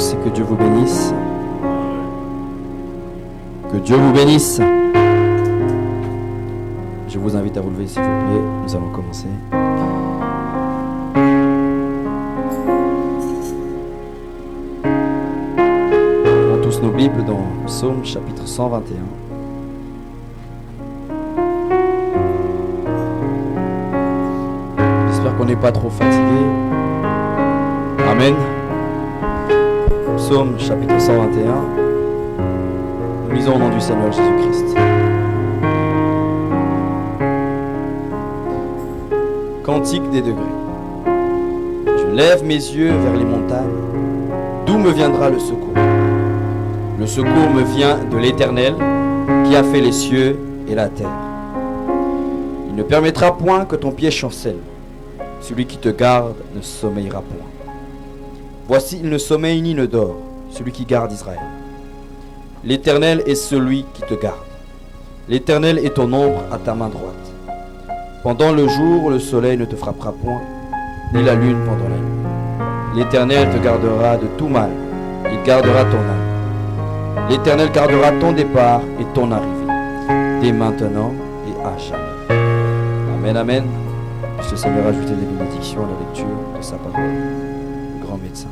tous et que Dieu vous bénisse. Que Dieu vous bénisse. Je vous invite à vous lever s'il vous plaît. Nous allons commencer. Prenons tous nos Bibles dans Psaume chapitre 121. J'espère qu'on n'est pas trop fatigué. Amen. Psaume chapitre 121. Nous lisons au nom du Seigneur Jésus-Christ. Cantique des degrés. Je lève mes yeux vers les montagnes. D'où me viendra le secours? Le secours me vient de l'Éternel qui a fait les cieux et la terre. Il ne permettra point que ton pied chancelle. Celui qui te garde ne sommeillera point. Voici, il ne sommeille ni ne dort, celui qui garde Israël. L'Éternel est celui qui te garde. L'Éternel est ton ombre à ta main droite. Pendant le jour, le soleil ne te frappera point, ni la lune pendant la nuit. L'Éternel te gardera de tout mal. Il gardera ton âme. L'Éternel gardera ton départ et ton arrivée, dès maintenant et à jamais. Amen, amen. Puisse le Seigneur ajouter des bénédictions à la lecture de sa parole. Grand médecin.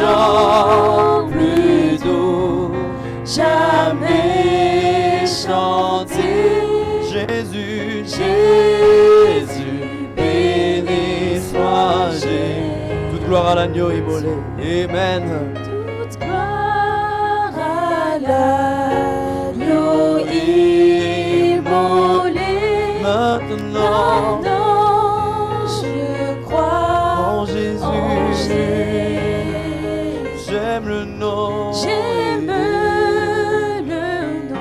chant plus doux, jamais Jésus, béni soit Jésus. Toute gloire à l'agneau immolé. Amen. Toute gloire à l'agneau immolé. Maintenant, je crois en Jésus. en Jésus. J'aime le nom. J'aime le nom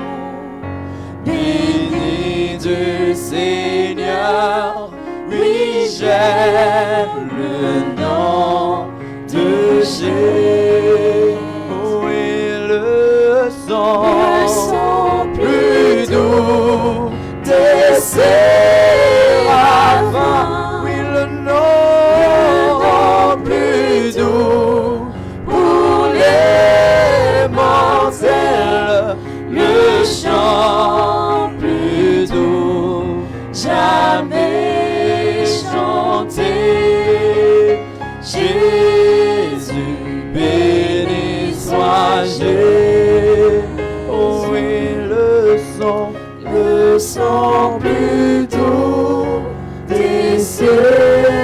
Béni du Seigneur. Oui, j'aime le nom de Jésus. Oh, et le sang plus doux des séraphins. Oui, le nom plus doux pour les mortels. Le chant plus doux jamais chanté. Jésus, béni soit Jésus. Oh oui, le sang plus doux des séraphins.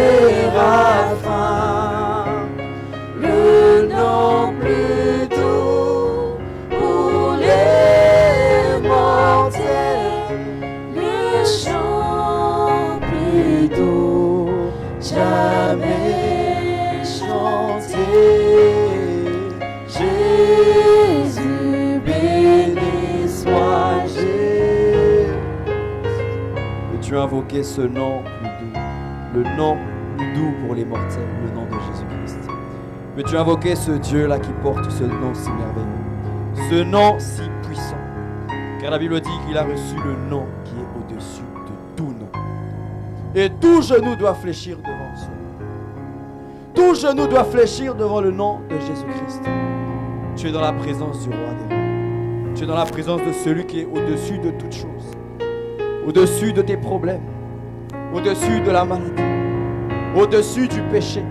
Le nom plus doux pour les mortels. Le chant plus doux jamais chanté. Jésus, béni soit Jésus. Peux-tu invoquer ce nom plus doux, le nom plus doux pour les mortels, le nom de Jésus-Christ? Peux-tu invoquer ce Dieu-là qui porte ce nom si merveilleux, ce nom si puissant? Car la Bible dit qu'il a reçu le nom qui est au-dessus de tout nom. Et tout genou doit fléchir devant ce nom. Tout genou doit fléchir devant le nom de Jésus-Christ. Tu es dans la présence du roi des rois. Tu es dans la présence de celui qui est au-dessus de toutes choses. Au-dessus de tes problèmes. Au-dessus de la maladie. Au-dessus du péché.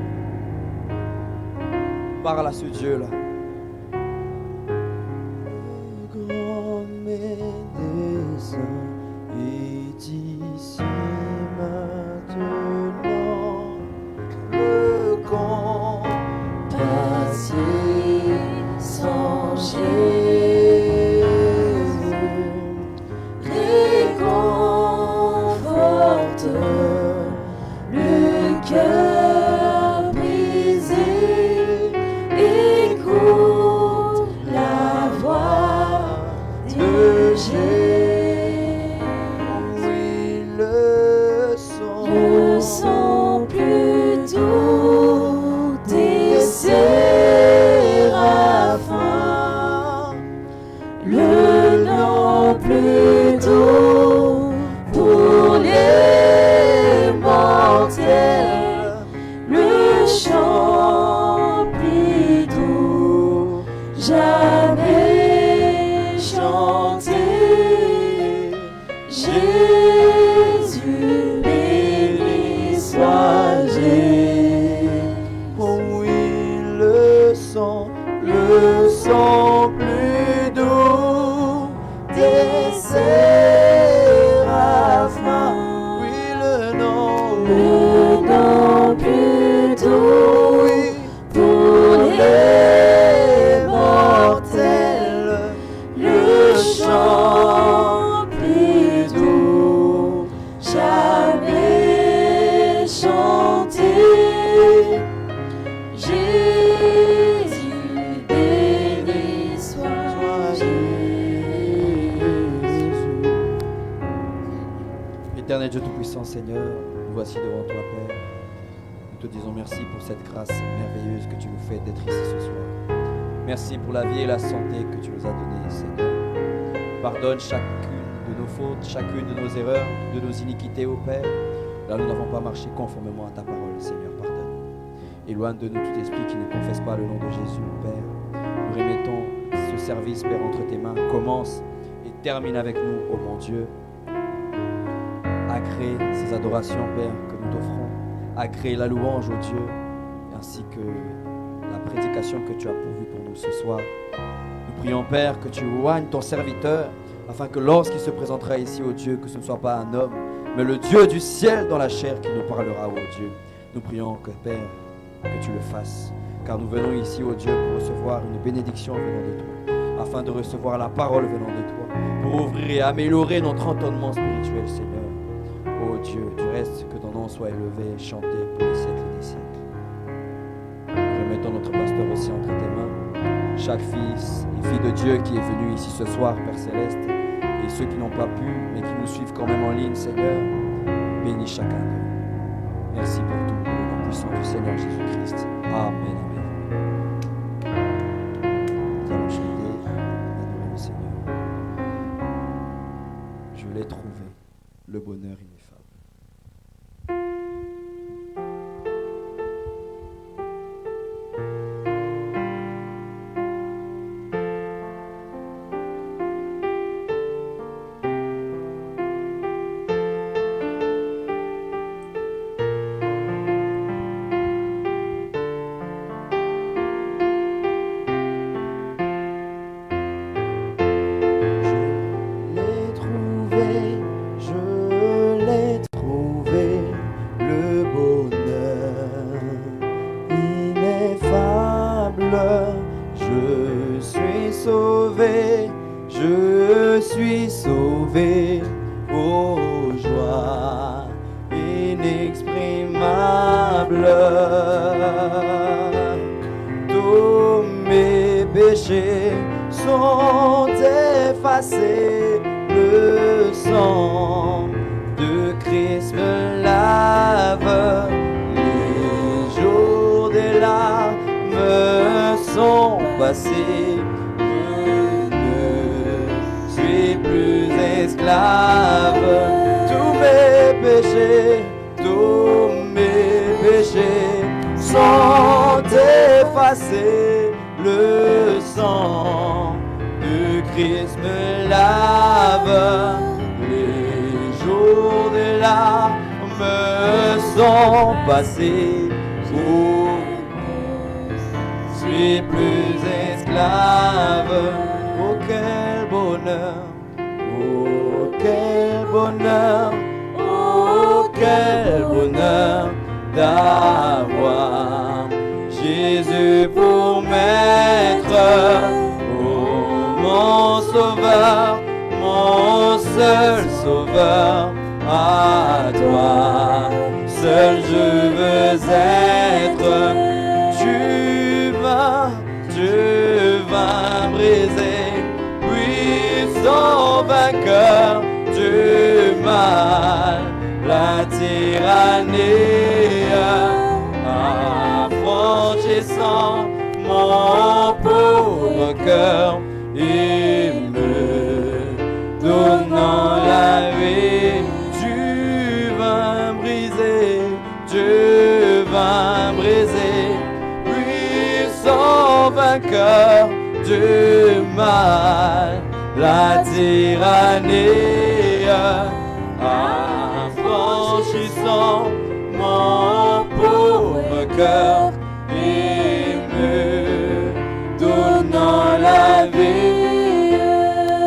Parle à ce Dieu-là. Le grand médecin est ici maintenant. Le Passer sans Jésus, réconforte le cœur brisé, écoute la voix de Jésus. Oui, le sang plus doux des séraphins, le nom plus doux pour les mortels, le chant plus doux jamais chanté. Jésus, béni soit Jésus. Oh oui, le sang plus doux des séraphins. Oui, le nom plus doux oui, pour les mortels, le chant plus doux jamais chanté. Jésus, béni soit Jésus. Éternel Dieu Tout-Puissant, Seigneur, nous voici devant toi, Père. Nous te disons merci pour cette grâce merveilleuse que tu nous fais d'être ici ce soir. Merci pour la vie et la santé que tu nous as données, Seigneur. Pardonne chacune de nos fautes, chacune de nos erreurs, de nos iniquités, ô Père. Là, nous n'avons pas marché conformément à ta parole, Seigneur, pardonne. Éloigne de nous tout esprit qui ne confesse pas le nom de Jésus, Père. Nous remettons ce service, Père, entre tes mains. Commence et termine avec nous, ô mon Dieu. Agrée ces adorations, Père, que nous t'offrons. Agrée la louange, ô Dieu, ainsi que la prédication que tu as pourvue pour nous ce soir. Nous prions, Père, que tu oignes ton serviteur, afin que lorsqu'il se présentera ici, ô Dieu, que ce ne soit pas un homme, mais le Dieu du ciel dans la chair qui nous parlera, ô Dieu. Nous prions que, Père, que tu le fasses, car nous venons ici, ô Dieu, pour recevoir une bénédiction venant de toi, afin de recevoir la parole venant de toi, pour ouvrir et améliorer notre entendement spirituel, Seigneur. Ô Dieu, du reste, que ton nom soit élevé et chanté pour les siècles des siècles. Remettons notre pasteur aussi entre tes mains, chaque fils et fille de Dieu qui est venu ici ce soir, Père Céleste, et ceux qui n'ont pas pu, mais qui nous suivent quand même en ligne, Seigneur, bénis chacun d'eux. Merci pour tout, au nom puissant du Seigneur Jésus-Christ. Amen, amen. Nous allons chanter, adorer le Seigneur. Je l'ai trouvé, le bonheur ineffable.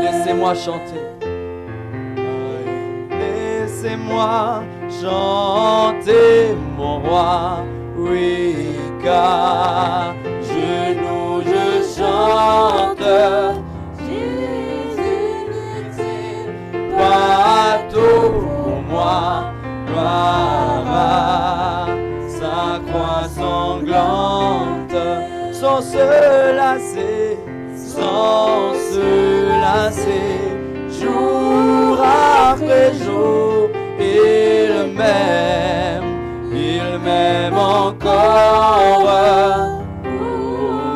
Laissez-moi chanter. Laissez-moi chanter mon roi, oui, car genoux je chante. Jésus n'est-il pas tout pour moi, gloire à sa croix sanglante, sans se lasser, sans se lasser, jour après jour, il m'aime encore.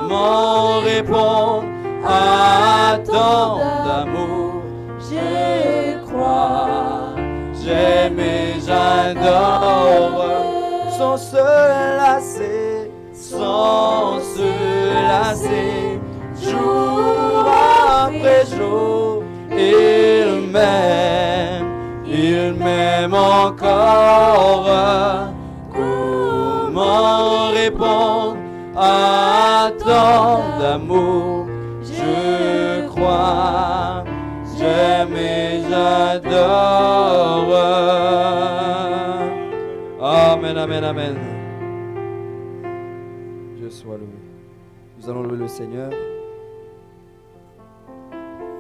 Comment répondre à tant d'amour? Je crois, j'aime et j'adore, sans se lasser, sans se lasser, jour après jour, il m'aime encore. Comment répondre à tant d'amour? Je crois, j'aime et j'adore. Amen, amen, amen. Dieu soit loué. Nous allons louer le Seigneur.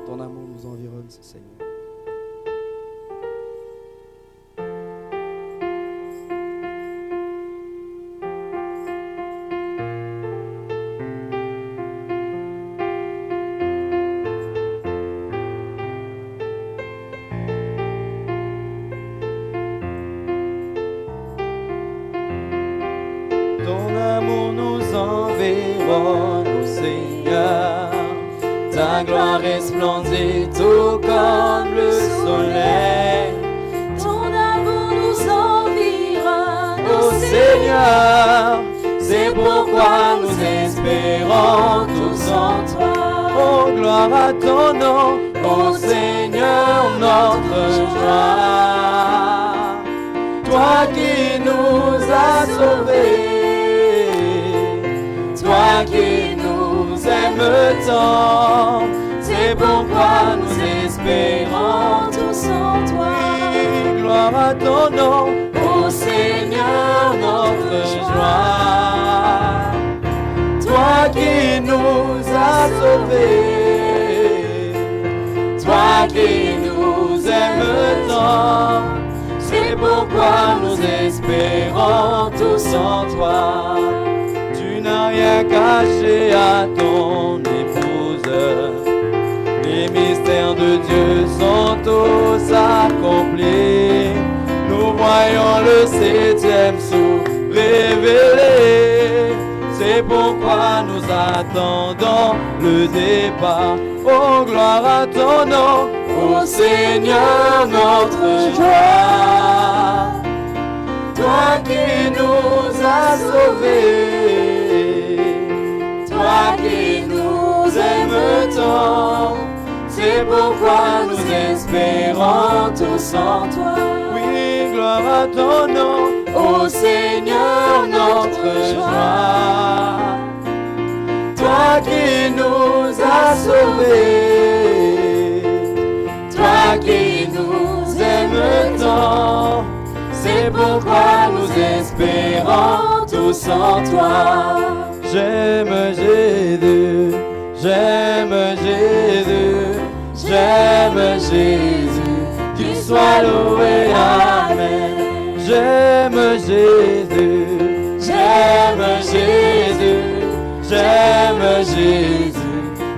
Ton amour nous environne, Seigneur. Ton amour nous environne, ô Seigneur. Ta gloire resplendit tout comme le soleil. Ton amour nous environne, Ô Seigneur, c'est pourquoi nous espérons tous en toi. Oh, gloire à ton nom, ô Seigneur, notre joie. Toi qui nous as sauvés, toi qui nous aimes tant, c'est pourquoi nous espérons tous en toi. Oui, gloire à ton nom, ô Seigneur, notre joie. Toi qui nous as sauvés, toi qui nous aimes tant, c'est pourquoi nous espérons tous en toi. Tu n'as rien caché à ton épouse. Les mystères de Dieu sont tous accomplis. Nous voyons le 7e sceau révélé. C'est pourquoi nous attendons le départ. Oh, gloire à ton nom, ô Seigneur, notre joie. Toi qui nous as sauvés, toi qui nous aimes tant, c'est pourquoi nous espérons tous en toi. Oui, gloire à ton nom, ô Seigneur, notre joie. Toi qui nous as sauvés, toi qui nous aimes tant, c'est pourquoi nous espérons tous en toi. J'aime Jésus, j'aime Jésus, j'aime Jésus, qu'il soit loué, amen. J'aime Jésus, j'aime Jésus, j'aime Jésus,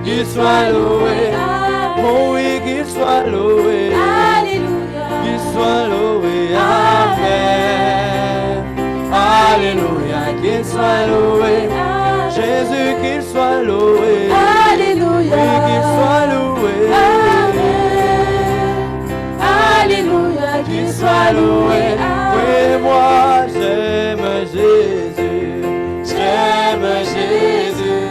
qu'il soit loué, oh oui, qu'il soit loué, Alléluia, qu'il soit loué, amen. Alléluia, qu'il soit loué, Jésus, qu'il soit loué, Alléluia, oui, qu'il soit loué, Amen. Alléluia, qu'il soit loué. Oui, moi j'aime Jésus, j'aime Jésus,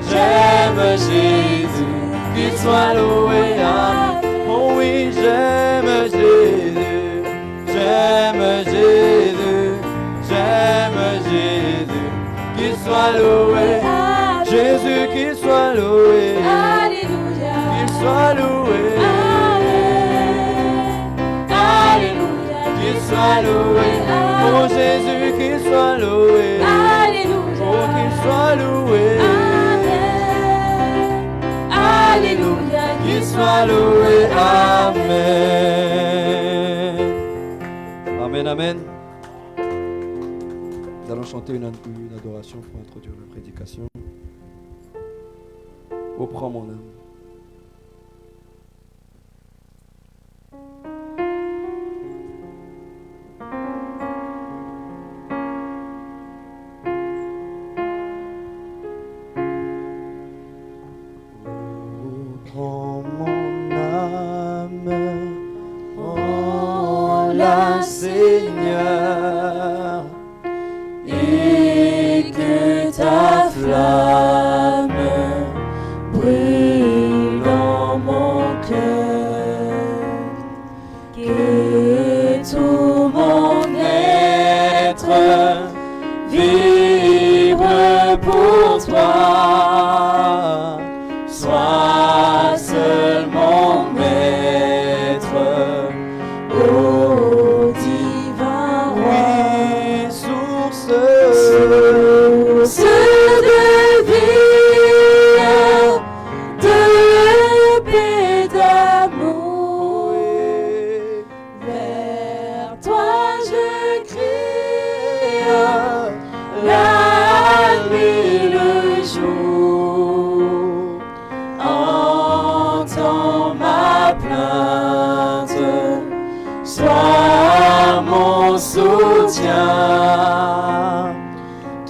j'aime Jésus, qu'il soit loué, amen. Oh oui, j'aime Jésus, j'aime Jésus, j'aime Jésus, qu'il soit loué, Jésus, qu'il soit loué, Alléluia, qu'il soit loué, Alléluia, qu'il soit loué, oh Jésus, qu'il soit loué, Alléluia, oh qu'il soit loué, Alléluia, qu'il soit loué, amen. Amen, amen. Nous allons chanter une adoration pour introduire la prédication. Oh, prends mon âme. Prends mon âme, oh la Seigneur, et que ta flamme brûle dans mon cœur, que tout mon être vibre pour toi. Sois seul mon maître, ô divin roi. mon soutien.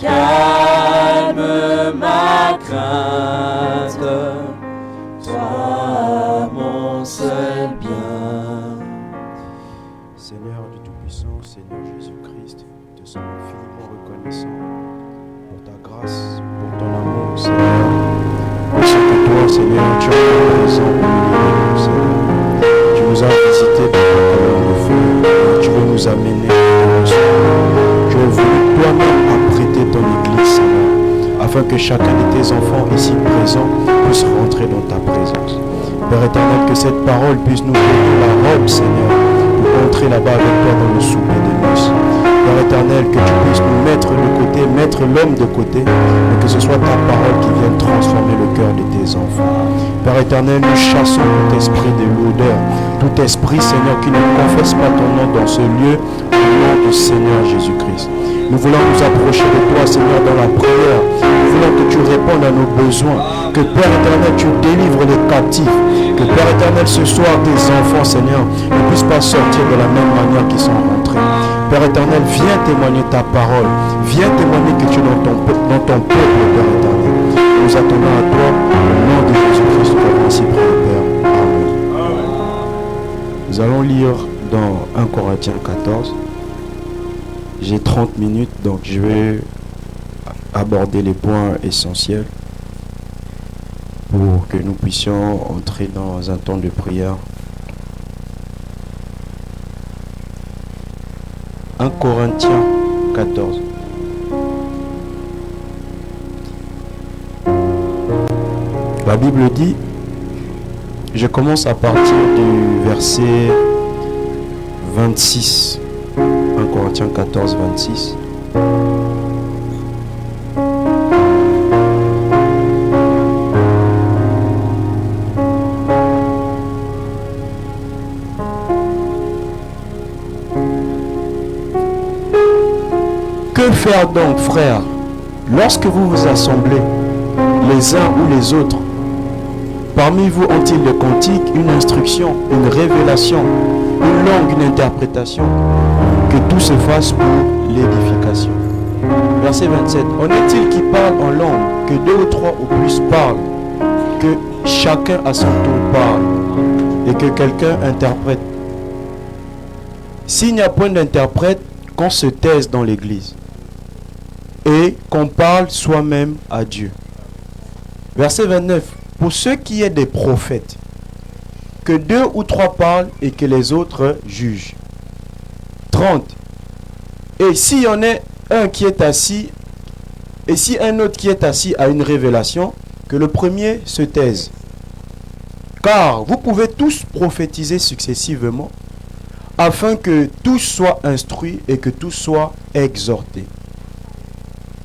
Calme ma crainte, toi mon seul bien. Seigneur du Tout-Puissant, Seigneur Jésus-Christ, nous te sommes infiniment reconnaissants pour ta grâce, pour ton amour, Seigneur. Parce que toi, Seigneur, tu es présent au milieu de nous, Seigneur. Tu nous as visités par ta colonne de feu et tu veux nous amener dans le secours. Tu as voulu toi-même apprêter ton Église, Seigneur, afin que chacun de tes enfants ici présents puisse rentrer dans ta présence. Père éternel, que cette parole puisse nous donner la robe, Seigneur, pour entrer là-bas avec toi dans le souper des noces. Père éternel, que tu puisses nous mettre de côté, mettre l'homme de côté, mais que ce soit ta parole qui vienne transformer le cœur de tes enfants. Père éternel, nous chassons tout esprit de l'odeur, tout esprit, Seigneur, qui ne confesse pas ton nom dans ce lieu, au nom du Seigneur Jésus-Christ. Nous voulons nous approcher de toi, Seigneur, dans la prière. Nous voulons que tu répondes à nos besoins. Que Père éternel, tu délivres les captifs. Que Père éternel, ce soir, tes enfants, Seigneur, ne puissent pas sortir de la même manière qu'ils sont rentrés. Père éternel, viens témoigner ta parole. Viens témoigner que tu es dans ton peuple, Père éternel. Nous attendons à toi, au nom de Jésus-Christ, tu as ainsi prié, Père. Amen. Nous allons lire dans 1 Corinthiens 14. J'ai 30 minutes, donc je vais aborder les points essentiels pour que nous puissions entrer dans un temps de prière. 1 Corinthiens 14. La Bible dit, je commence à partir du verset 26. 1 Corinthiens 14, 26. Que faire donc, frères, lorsque vous vous assemblez, les uns ou les autres? Parmi vous ont-ils le cantique, une instruction, une révélation, une langue, une interprétation? Que tout se fasse pour l'édification. Verset 27. En est-il qui parle en langue, que deux ou trois ou plus parlent, que chacun à son tour parle, et que quelqu'un interprète? S'il n'y a point d'interprète, qu'on se taise dans l'église, et qu'on parle soi-même à Dieu. Verset 29. Pour ceux qui est des prophètes, que deux ou trois parlent et que les autres jugent. 30. Et s'il y en a un qui est assis, et si un autre qui est assis a une révélation, que le premier se taise. Car vous pouvez tous prophétiser successivement, afin que tous soient instruits et que tous soient exhortés.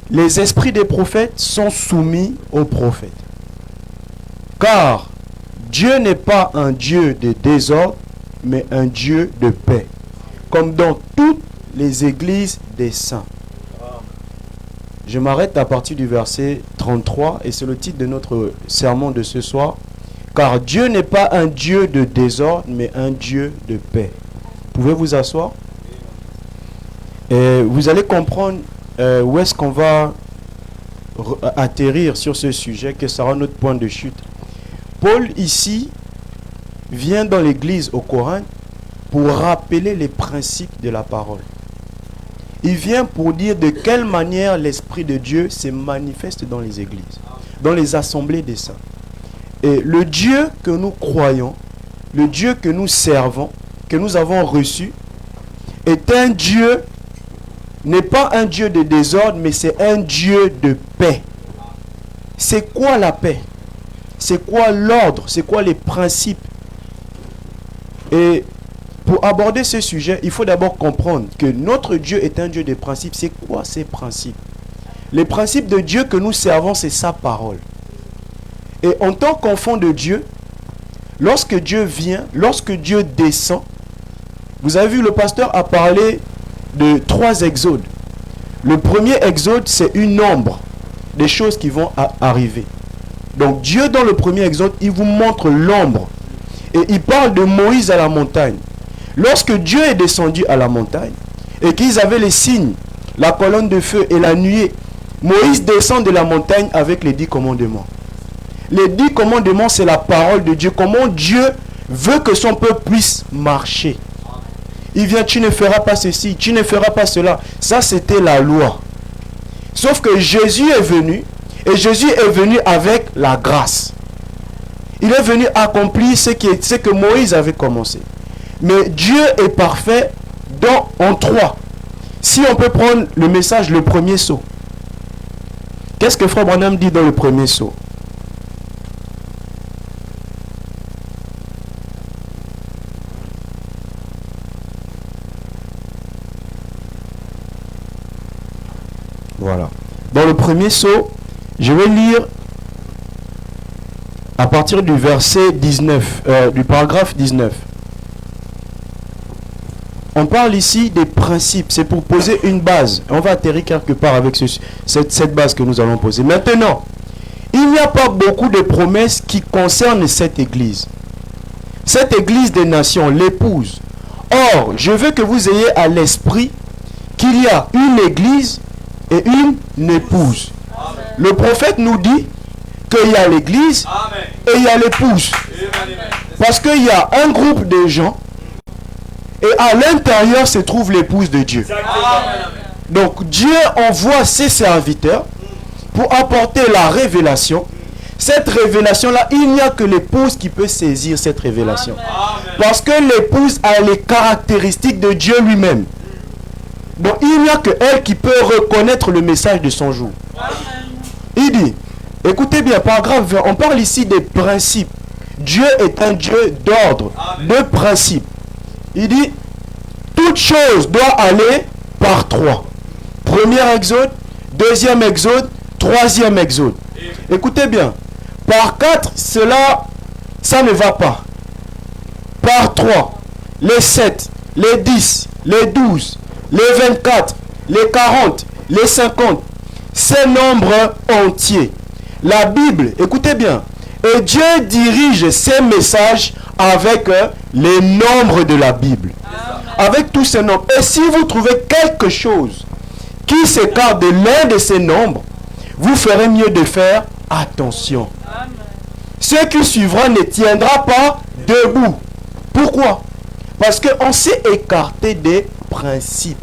Les esprits des prophètes sont soumis aux prophètes. Car Dieu n'est pas un Dieu de désordre, mais un Dieu de paix, comme dans toutes les églises des saints. Je m'arrête à partir du verset 33 et c'est le titre de notre sermon de ce soir. Car Dieu n'est pas un Dieu de désordre, mais un Dieu de paix. Pouvez vous asseoir? Et vous allez comprendre où est-ce qu'on va atterrir sur ce sujet, que sera notre point de chute. Paul ici vient dans l'église au Corinth pour rappeler les principes de la parole. Il vient pour dire de quelle manière l'Esprit de Dieu se manifeste dans les églises, dans les assemblées des saints. Et le Dieu que nous croyons, le Dieu que nous servons, que nous avons reçu, est un Dieu, n'est pas un Dieu de désordre, mais c'est un Dieu de paix. C'est quoi la paix? C'est quoi l'ordre? C'est quoi les principes? Et pour aborder ce sujet, il faut d'abord comprendre que notre Dieu est un Dieu de principes. C'est quoi ces principes? Les principes de Dieu que nous servons, c'est sa parole. Et en tant qu'enfant de Dieu, lorsque Dieu vient, lorsque Dieu descend, vous avez vu, le pasteur a parlé de 3 exodes. Le premier exode, c'est une ombre des choses qui vont arriver. Donc Dieu, dans le premier exode, il vous montre l'ombre. Et il parle de Moïse à la montagne. Lorsque Dieu est descendu à la montagne, et qu'ils avaient les signes, la colonne de feu et la nuée, Moïse descend de la montagne avec les 10 commandements. Les 10 commandements, c'est la parole de Dieu. Comment Dieu veut que son peuple puisse marcher. Il vient, tu ne feras pas ceci, tu ne feras pas cela. Ça, c'était la loi. Sauf que Jésus est venu, et Jésus est venu avec la grâce. Il est venu accomplir ce que Moïse avait commencé. Mais Dieu est parfait en 3. Si on peut prendre le message, le premier sceau. Qu'est-ce que Frère Branham dit dans le premier sceau? Voilà. Dans le premier sceau, je vais lire à partir du verset 19, du paragraphe 19. On parle ici des principes. C'est pour poser une base. On va atterrir quelque part avec cette base que nous allons poser. Maintenant, il n'y a pas beaucoup de promesses qui concernent cette église. Cette église des nations, l'épouse. Or, je veux que vous ayez à l'esprit qu'il y a une église et une épouse. Amen. Le prophète nous dit qu'il y a l'église et il y a l'épouse. Parce qu'il y a un groupe de gens et à l'intérieur se trouve l'épouse de Dieu. Amen. Donc Dieu envoie ses serviteurs pour apporter la révélation. Cette révélation-là, il n'y a que l'épouse qui peut saisir cette révélation. Amen. Parce que l'épouse a les caractéristiques de Dieu lui-même. Donc il n'y a que elle qui peut reconnaître le message de son jour. Il dit, écoutez bien, paragraphe 20, on parle ici des principes. Dieu est un Dieu d'ordre, de principes. Il dit, toute chose doit aller par 3. Premier exode, deuxième exode, troisième exode. Écoutez bien, par 4, ça ne va pas. Par 3, les 7, les 10, les 12, les 24, les 40, les 50, ces nombres entiers. La Bible, écoutez bien, et Dieu dirige ses messages avec les nombres de la Bible. Avec tous ces nombres. Et si vous trouvez quelque chose qui s'écarte de l'un de ces nombres, vous ferez mieux de faire attention. Ce qui suivra ne tiendra pas debout. Pourquoi? Parce qu'on s'est écarté des principes.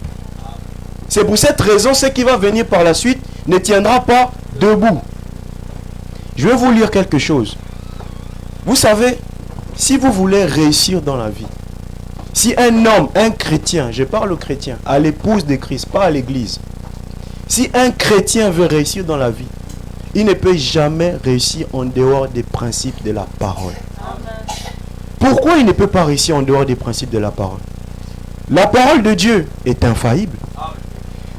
C'est pour cette raison, ce qui va venir par la suite ne tiendra pas debout. Je vais vous lire quelque chose. Vous savez, si vous voulez réussir dans la vie, si un homme, un chrétien, je parle aux chrétiens, à l'épouse de Christ, pas à l'église. Si un chrétien veut réussir dans la vie, il ne peut jamais réussir en dehors des principes de la parole. Pourquoi il ne peut pas réussir en dehors des principes de la parole? La parole de Dieu est infaillible.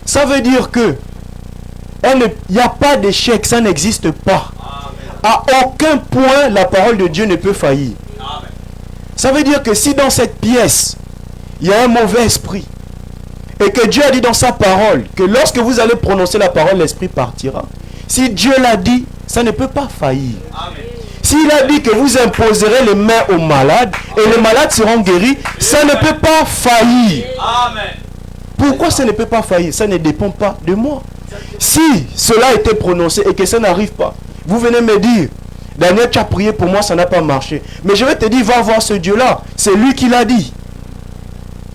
Ça veut dire que il n'y a pas d'échec, ça n'existe pas. À aucun point la parole de Dieu ne peut faillir. Ça veut dire que si dans cette pièce, il y a un mauvais esprit, et que Dieu a dit dans sa parole, que lorsque vous allez prononcer la parole, l'esprit partira. Si Dieu l'a dit, ça ne peut pas faillir. S'il a dit que vous imposerez les mains aux malades, et les malades seront guéris, ça ne peut pas faillir. Pourquoi ça ne peut pas faillir? Ça ne dépend pas de moi. Si cela a été prononcé et que ça n'arrive pas, vous venez me dire, Daniel, tu as prié pour moi, ça n'a pas marché. Mais je vais te dire, va voir ce Dieu-là. C'est lui qui l'a dit.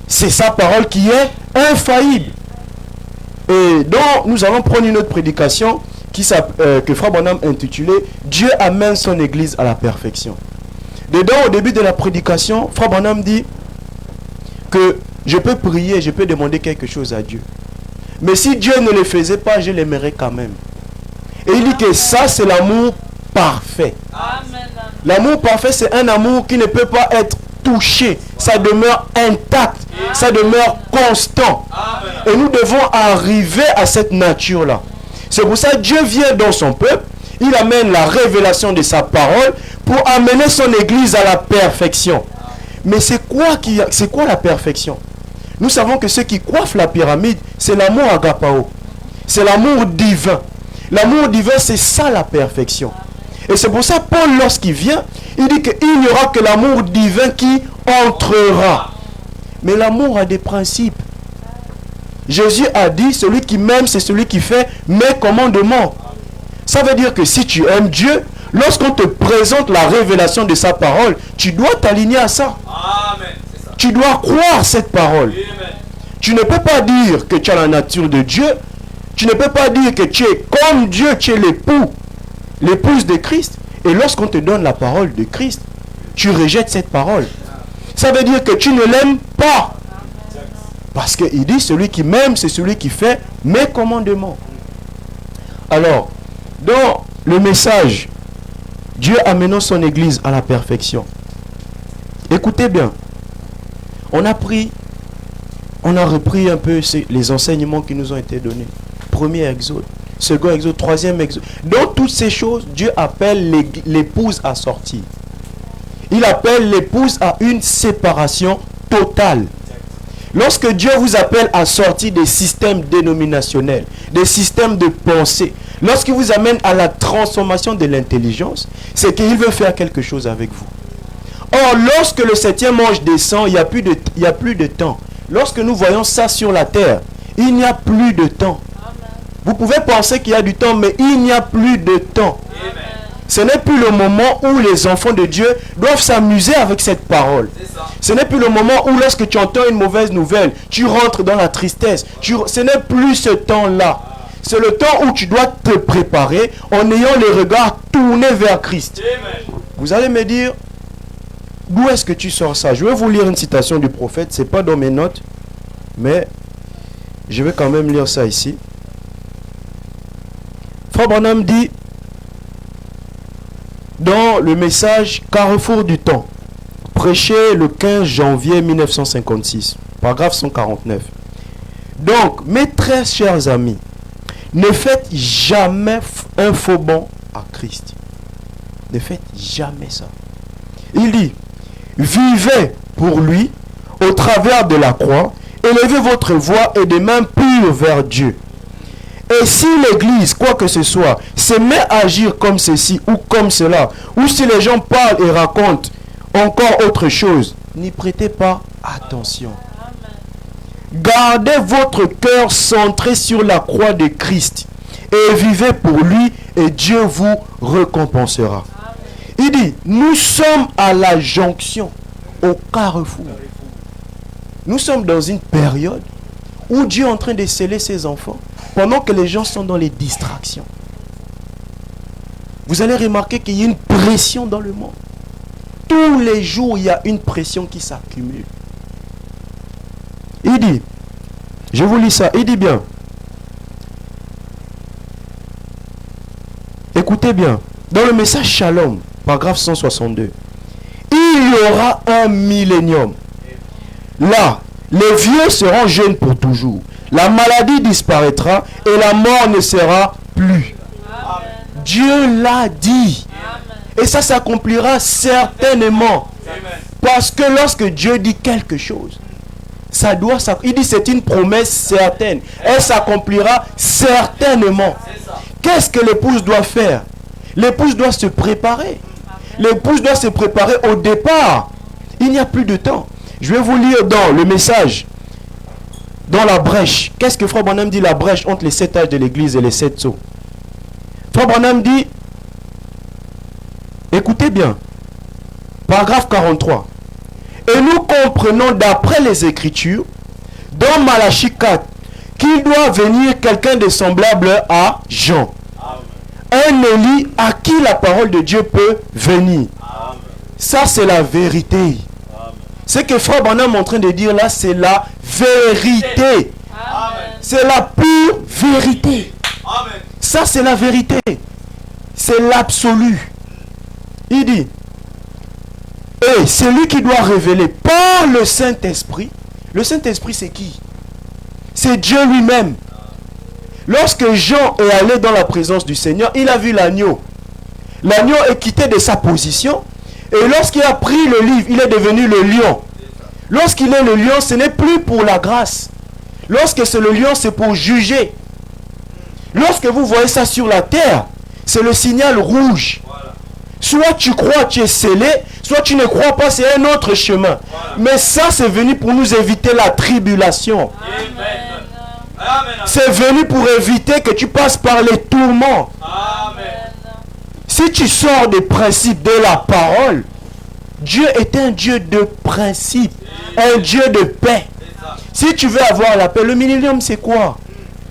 C'est sa parole qui est infaillible. Et donc, nous allons prendre une autre prédication que Frère Branham intitulée « Dieu amène son église à la perfection ». Dedans, au début de la prédication, Frère Branham dit que je peux prier, je peux demander quelque chose à Dieu. Mais si Dieu ne le faisait pas, je l'aimerais quand même. Et il dit que ça, c'est l'amour parfait. L'amour parfait, c'est un amour qui ne peut pas être touché. Ça demeure intact. Ça demeure constant. Et nous devons arriver à cette nature-là. C'est pour ça que Dieu vient dans son peuple. Il amène la révélation de sa parole pour amener son église à la perfection. Mais c'est quoi la perfection? Nous savons que ce qui coiffe la pyramide, c'est l'amour agapao. C'est l'amour divin. L'amour divin, c'est ça la perfection. Et c'est pour ça Paul, lorsqu'il vient, il dit qu'il n'y aura que l'amour divin qui entrera. Mais l'amour a des principes. Jésus a dit, celui qui m'aime, c'est celui qui fait mes commandements. Ça veut dire que si tu aimes Dieu, lorsqu'on te présente la révélation de sa parole, tu dois t'aligner à ça. Amen. C'est ça. Tu dois croire cette parole. Amen. Tu ne peux pas dire que tu as la nature de Dieu. Tu ne peux pas dire que tu es comme Dieu, tu es l'époux, l'épouse de Christ. Et lorsqu'on te donne la parole de Christ, tu rejettes cette parole. Ça veut dire que tu ne l'aimes pas. Parce qu'il dit, celui qui m'aime, c'est celui qui fait mes commandements. Alors, dans le message, Dieu amenant son église à la perfection. Écoutez bien. On a repris un peu les enseignements qui nous ont été donnés. Premier exode, second exode, troisième exode. Dans toutes ces choses, Dieu appelle l'épouse à sortir. Il appelle l'épouse à une séparation totale. Lorsque Dieu vous appelle à sortir des systèmes dénominationnels, des systèmes de pensée, lorsqu'il vous amène à la transformation de l'intelligence, c'est qu'il veut faire quelque chose avec vous. Or, lorsque le 7e ange descend, il n'y a plus de temps. Lorsque nous voyons ça sur la terre, il n'y a plus de temps. Vous pouvez penser qu'il y a du temps, mais il n'y a plus de temps. Amen. Ce n'est plus le moment où les enfants de Dieu doivent s'amuser avec cette parole. Ce n'est plus le moment où lorsque tu entends une mauvaise nouvelle, tu rentres dans la tristesse. Ce n'est plus ce temps-là. C'est le temps où tu dois te préparer en ayant les regards tournés vers Christ. Amen. Vous allez me dire, d'où est-ce que tu sors ça? Je vais vous lire une citation du prophète. Ce n'est pas dans mes notes, mais je vais quand même lire ça ici. Frère Branham dit, dans le message Carrefour du temps, prêché le 15 janvier 1956, paragraphe 149. Donc, mes très chers amis, ne faites jamais un faux bond à Christ. Ne faites jamais ça. Il dit, vivez pour lui au travers de la croix, élevez votre voix et des mains pures vers Dieu. Et si l'Église, quoi que ce soit, se met à agir comme ceci ou comme cela, ou si les gens parlent et racontent encore autre chose, n'y prêtez pas attention. Gardez votre cœur centré sur la croix de Christ et vivez pour lui et Dieu vous récompensera. Il dit, nous sommes à la jonction, au carrefour. Nous sommes dans une période où Dieu est en train de sceller ses enfants pendant que les gens sont dans les distractions. Vous allez remarquer qu'il y a une pression dans le monde. Tous les jours, il y a une pression qui s'accumule. Il dit, je vous lis ça, il dit bien, écoutez bien, dans le message Shalom, paragraphe 162, il y aura un millénium. Là, les vieux seront jeunes pour toujours. La maladie disparaîtra et la mort ne sera plus. Amen. Dieu l'a dit. Amen. Et ça s'accomplira certainement. Amen. Parce que lorsque Dieu dit quelque chose, ça doit s'accomplir. Il dit c'est une promesse certaine. Elle s'accomplira certainement. Qu'est-ce que l'épouse doit faire? L'épouse doit se préparer. L'épouse doit se préparer au départ. Il n'y a plus de temps. Je vais vous lire dans le message, dans la brèche. Qu'est-ce que Frère Branham dit, la brèche entre les 7 âges de l'église et les 7 sceaux? Frère Branham dit, écoutez bien, paragraphe 43. Et nous comprenons d'après les Écritures, dans Malachie 4, qu'il doit venir quelqu'un de semblable à Jean. Un Élie à qui la parole de Dieu peut venir. Amen. Ça, c'est la vérité. Ce que Frère Branham est en train de dire là, c'est la vérité. C'est la pure vérité. Amen. Ça, c'est la vérité. C'est l'absolu. Il dit, et c'est lui qui doit révéler par le Saint-Esprit. Le Saint-Esprit, c'est qui? C'est Dieu lui-même. Lorsque Jean est allé dans la présence du Seigneur, il a vu l'agneau. L'agneau est quitté de sa position. Et lorsqu'il a pris le livre, il est devenu le lion. Lorsqu'il est le lion, ce n'est plus pour la grâce. Lorsque c'est le lion, c'est pour juger. Lorsque vous voyez ça sur la terre, c'est le signal rouge. Soit tu crois, tu es scellé, soit tu ne crois pas, c'est un autre chemin. Mais ça, c'est venu pour nous éviter la tribulation. Amen. C'est venu pour éviter que tu passes par les tourments. Si tu sors des principes de la parole, Dieu est un Dieu de principes, un Dieu de paix. Si tu veux avoir la paix, le millénium c'est quoi?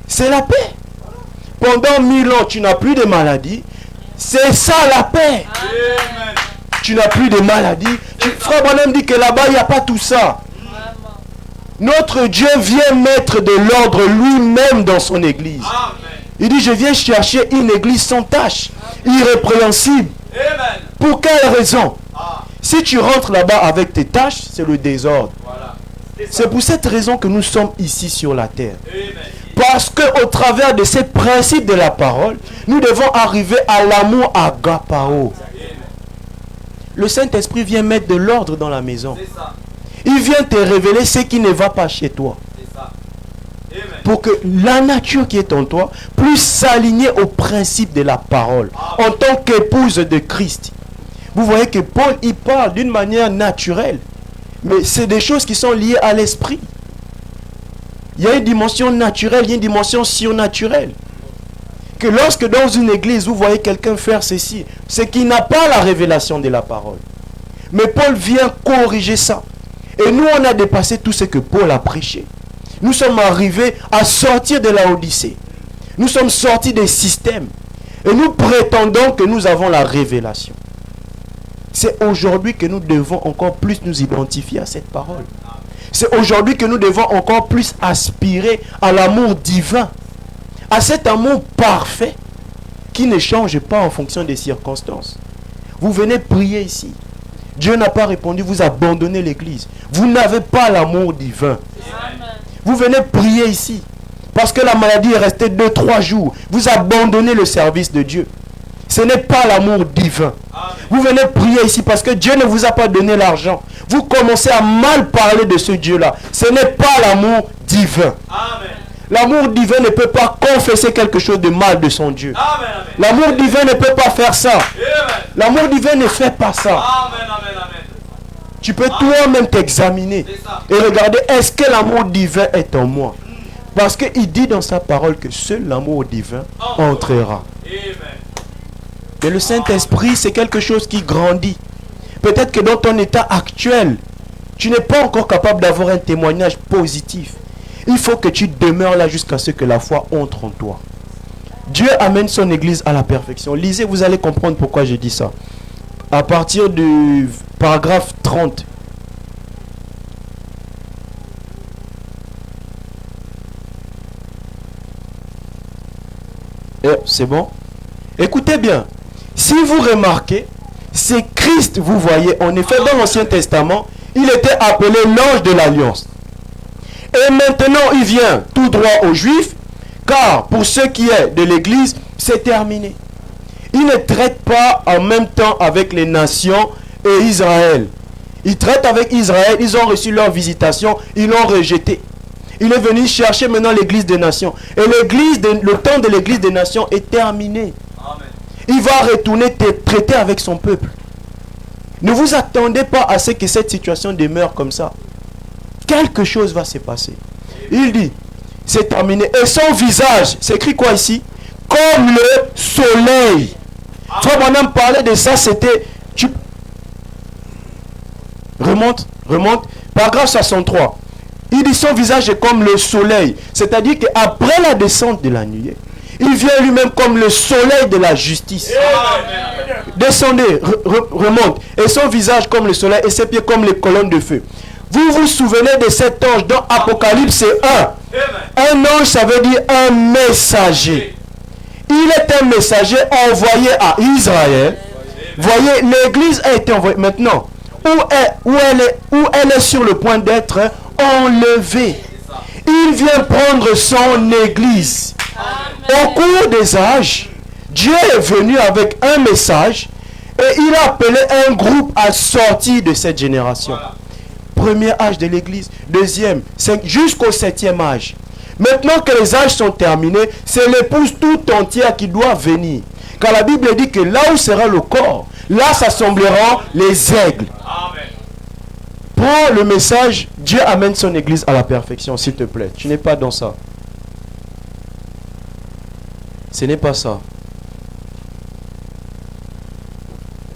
C'est la paix. Pendant 1000 ans, tu n'as plus de maladies. C'est ça la paix. Amen. Tu n'as plus de maladies. Frère Branham dit que là-bas, il n'y a pas tout ça. Notre Dieu vient mettre de l'ordre lui-même dans son église. Il dit, je viens chercher une église sans tache, irrépréhensible. Amen. Pour quelle raison? Si tu rentres là-bas avec tes tâches, c'est le désordre. Voilà. C'est pour cette raison que nous sommes ici sur la terre. Amen. Parce qu'au travers de ces principes de la parole, nous devons arriver à l'amour agapao. Le Saint-Esprit vient mettre de l'ordre dans la maison. C'est ça. Il vient te révéler ce qui ne va pas chez toi. C'est ça. Amen. Pour que la nature qui est en toi puisse s'aligner aux principes de la parole. En tant qu'épouse de Christ. Vous voyez que Paul, il parle d'une manière naturelle. Mais c'est des choses qui sont liées à l'esprit. Il y a une dimension naturelle, il y a une dimension surnaturelle. Que lorsque dans une église, vous voyez quelqu'un faire ceci, c'est qu'il n'a pas la révélation de la parole. Mais Paul vient corriger ça. Et nous, on a dépassé tout ce que Paul a prêché. Nous sommes arrivés à sortir de la Odyssée. Nous sommes sortis des systèmes. Et nous prétendons que nous avons la révélation. C'est aujourd'hui que nous devons encore plus nous identifier à cette parole. C'est aujourd'hui que nous devons encore plus aspirer à l'amour divin. À cet amour parfait qui ne change pas en fonction des circonstances. Vous venez prier ici. Dieu n'a pas répondu, vous abandonnez l'église. Vous n'avez pas l'amour divin. Amen. Vous venez prier ici. Parce que la maladie est restée 2-3 jours. Vous abandonnez le service de Dieu. Ce n'est pas l'amour divin. Amen. Vous venez prier ici parce que Dieu ne vous a pas donné l'argent. Vous commencez à mal parler de ce Dieu-là. Ce n'est pas l'amour divin. Amen. L'amour divin ne peut pas confesser quelque chose de mal de son Dieu. Amen. L'amour divin ne peut pas faire ça. Amen. L'amour divin ne fait pas ça. Amen. Amen. Tu peux toi-même t'examiner C'est ça. et regarder est-ce que l'amour divin est en moi. Parce qu'il dit dans sa parole que seul l'amour divin entrera. Amen. Mais le Saint-Esprit, c'est quelque chose qui grandit. Peut-être que dans ton état actuel, tu n'es pas encore capable d'avoir un témoignage positif. Il faut que tu demeures là jusqu'à ce que la foi entre en toi. Dieu amène son église à la perfection. Lisez, vous allez comprendre pourquoi j'ai dit ça. À partir du paragraphe 30. C'est bon? Écoutez bien. Si vous remarquez, c'est Christ, vous voyez. En effet, dans l'Ancien Testament, il était appelé l'ange de l'Alliance. Et maintenant, il vient tout droit aux Juifs, car pour ce qui est de l'Église, c'est terminé. Il ne traite pas en même temps avec les nations et Israël. Il traite avec Israël, ils ont reçu leur visitation, ils l'ont rejeté. Il est venu chercher maintenant l'Église des nations. Et le temps de l'Église des nations est terminé. Amen. Il va retourner traiter avec son peuple. Ne vous attendez pas à ce que cette situation demeure comme ça. Quelque chose va se passer. Il dit, c'est terminé. Et son visage, c'est écrit quoi ici? Comme le soleil. Frère Branham parlait de ça, c'était... Remonte. Paragraphe 63. Il dit son visage est comme le soleil. C'est-à-dire qu'après la descente de la nuée, il vient lui-même comme le soleil de la justice. Amen. Descendez, remonte. Et son visage comme le soleil et ses pieds comme les colonnes de feu. Vous vous souvenez de cet ange dans Apocalypse 1. Un ange, ça veut dire un messager. Il est un messager envoyé à Israël. Voyez, l'église a été envoyée. Maintenant, où elle est sur le point d'être enlevée. Il vient prendre son église. Au cours des âges, Dieu est venu avec un message et il a appelé un groupe à sortir de cette génération. Premier âge de l'église, deuxième, jusqu'au 7e âge. Maintenant que les âges sont terminés, c'est l'épouse tout entière qui doit venir. Car la Bible dit que là où sera le corps, là s'assembleront les aigles. Amen. Prends le message, Dieu amène son église à la perfection, s'il te plaît. Tu n'es pas dans ça. Ce n'est pas ça.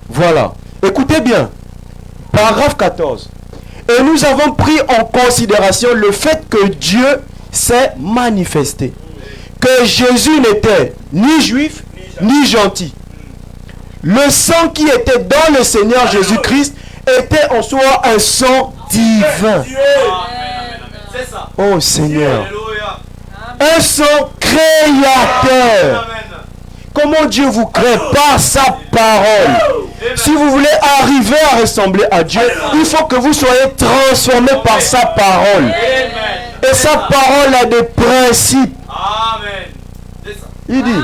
Voilà. Écoutez bien. Paragraphe 14. Et nous avons pris en considération le fait que Dieu s'est manifesté. Que Jésus n'était ni juif, ni gentil. Le sang qui était dans le Seigneur Jésus-Christ était en soi un sang divin. C'est ça. Oh Seigneur. Alléluia. Un sang créateur. Amen. Comment Dieu vous crée? Par sa parole. Si vous voulez arriver à ressembler à Dieu, il faut que vous soyez transformés par sa parole. Amen. Et sa parole a des principes. Amen. C'est ça. Il dit,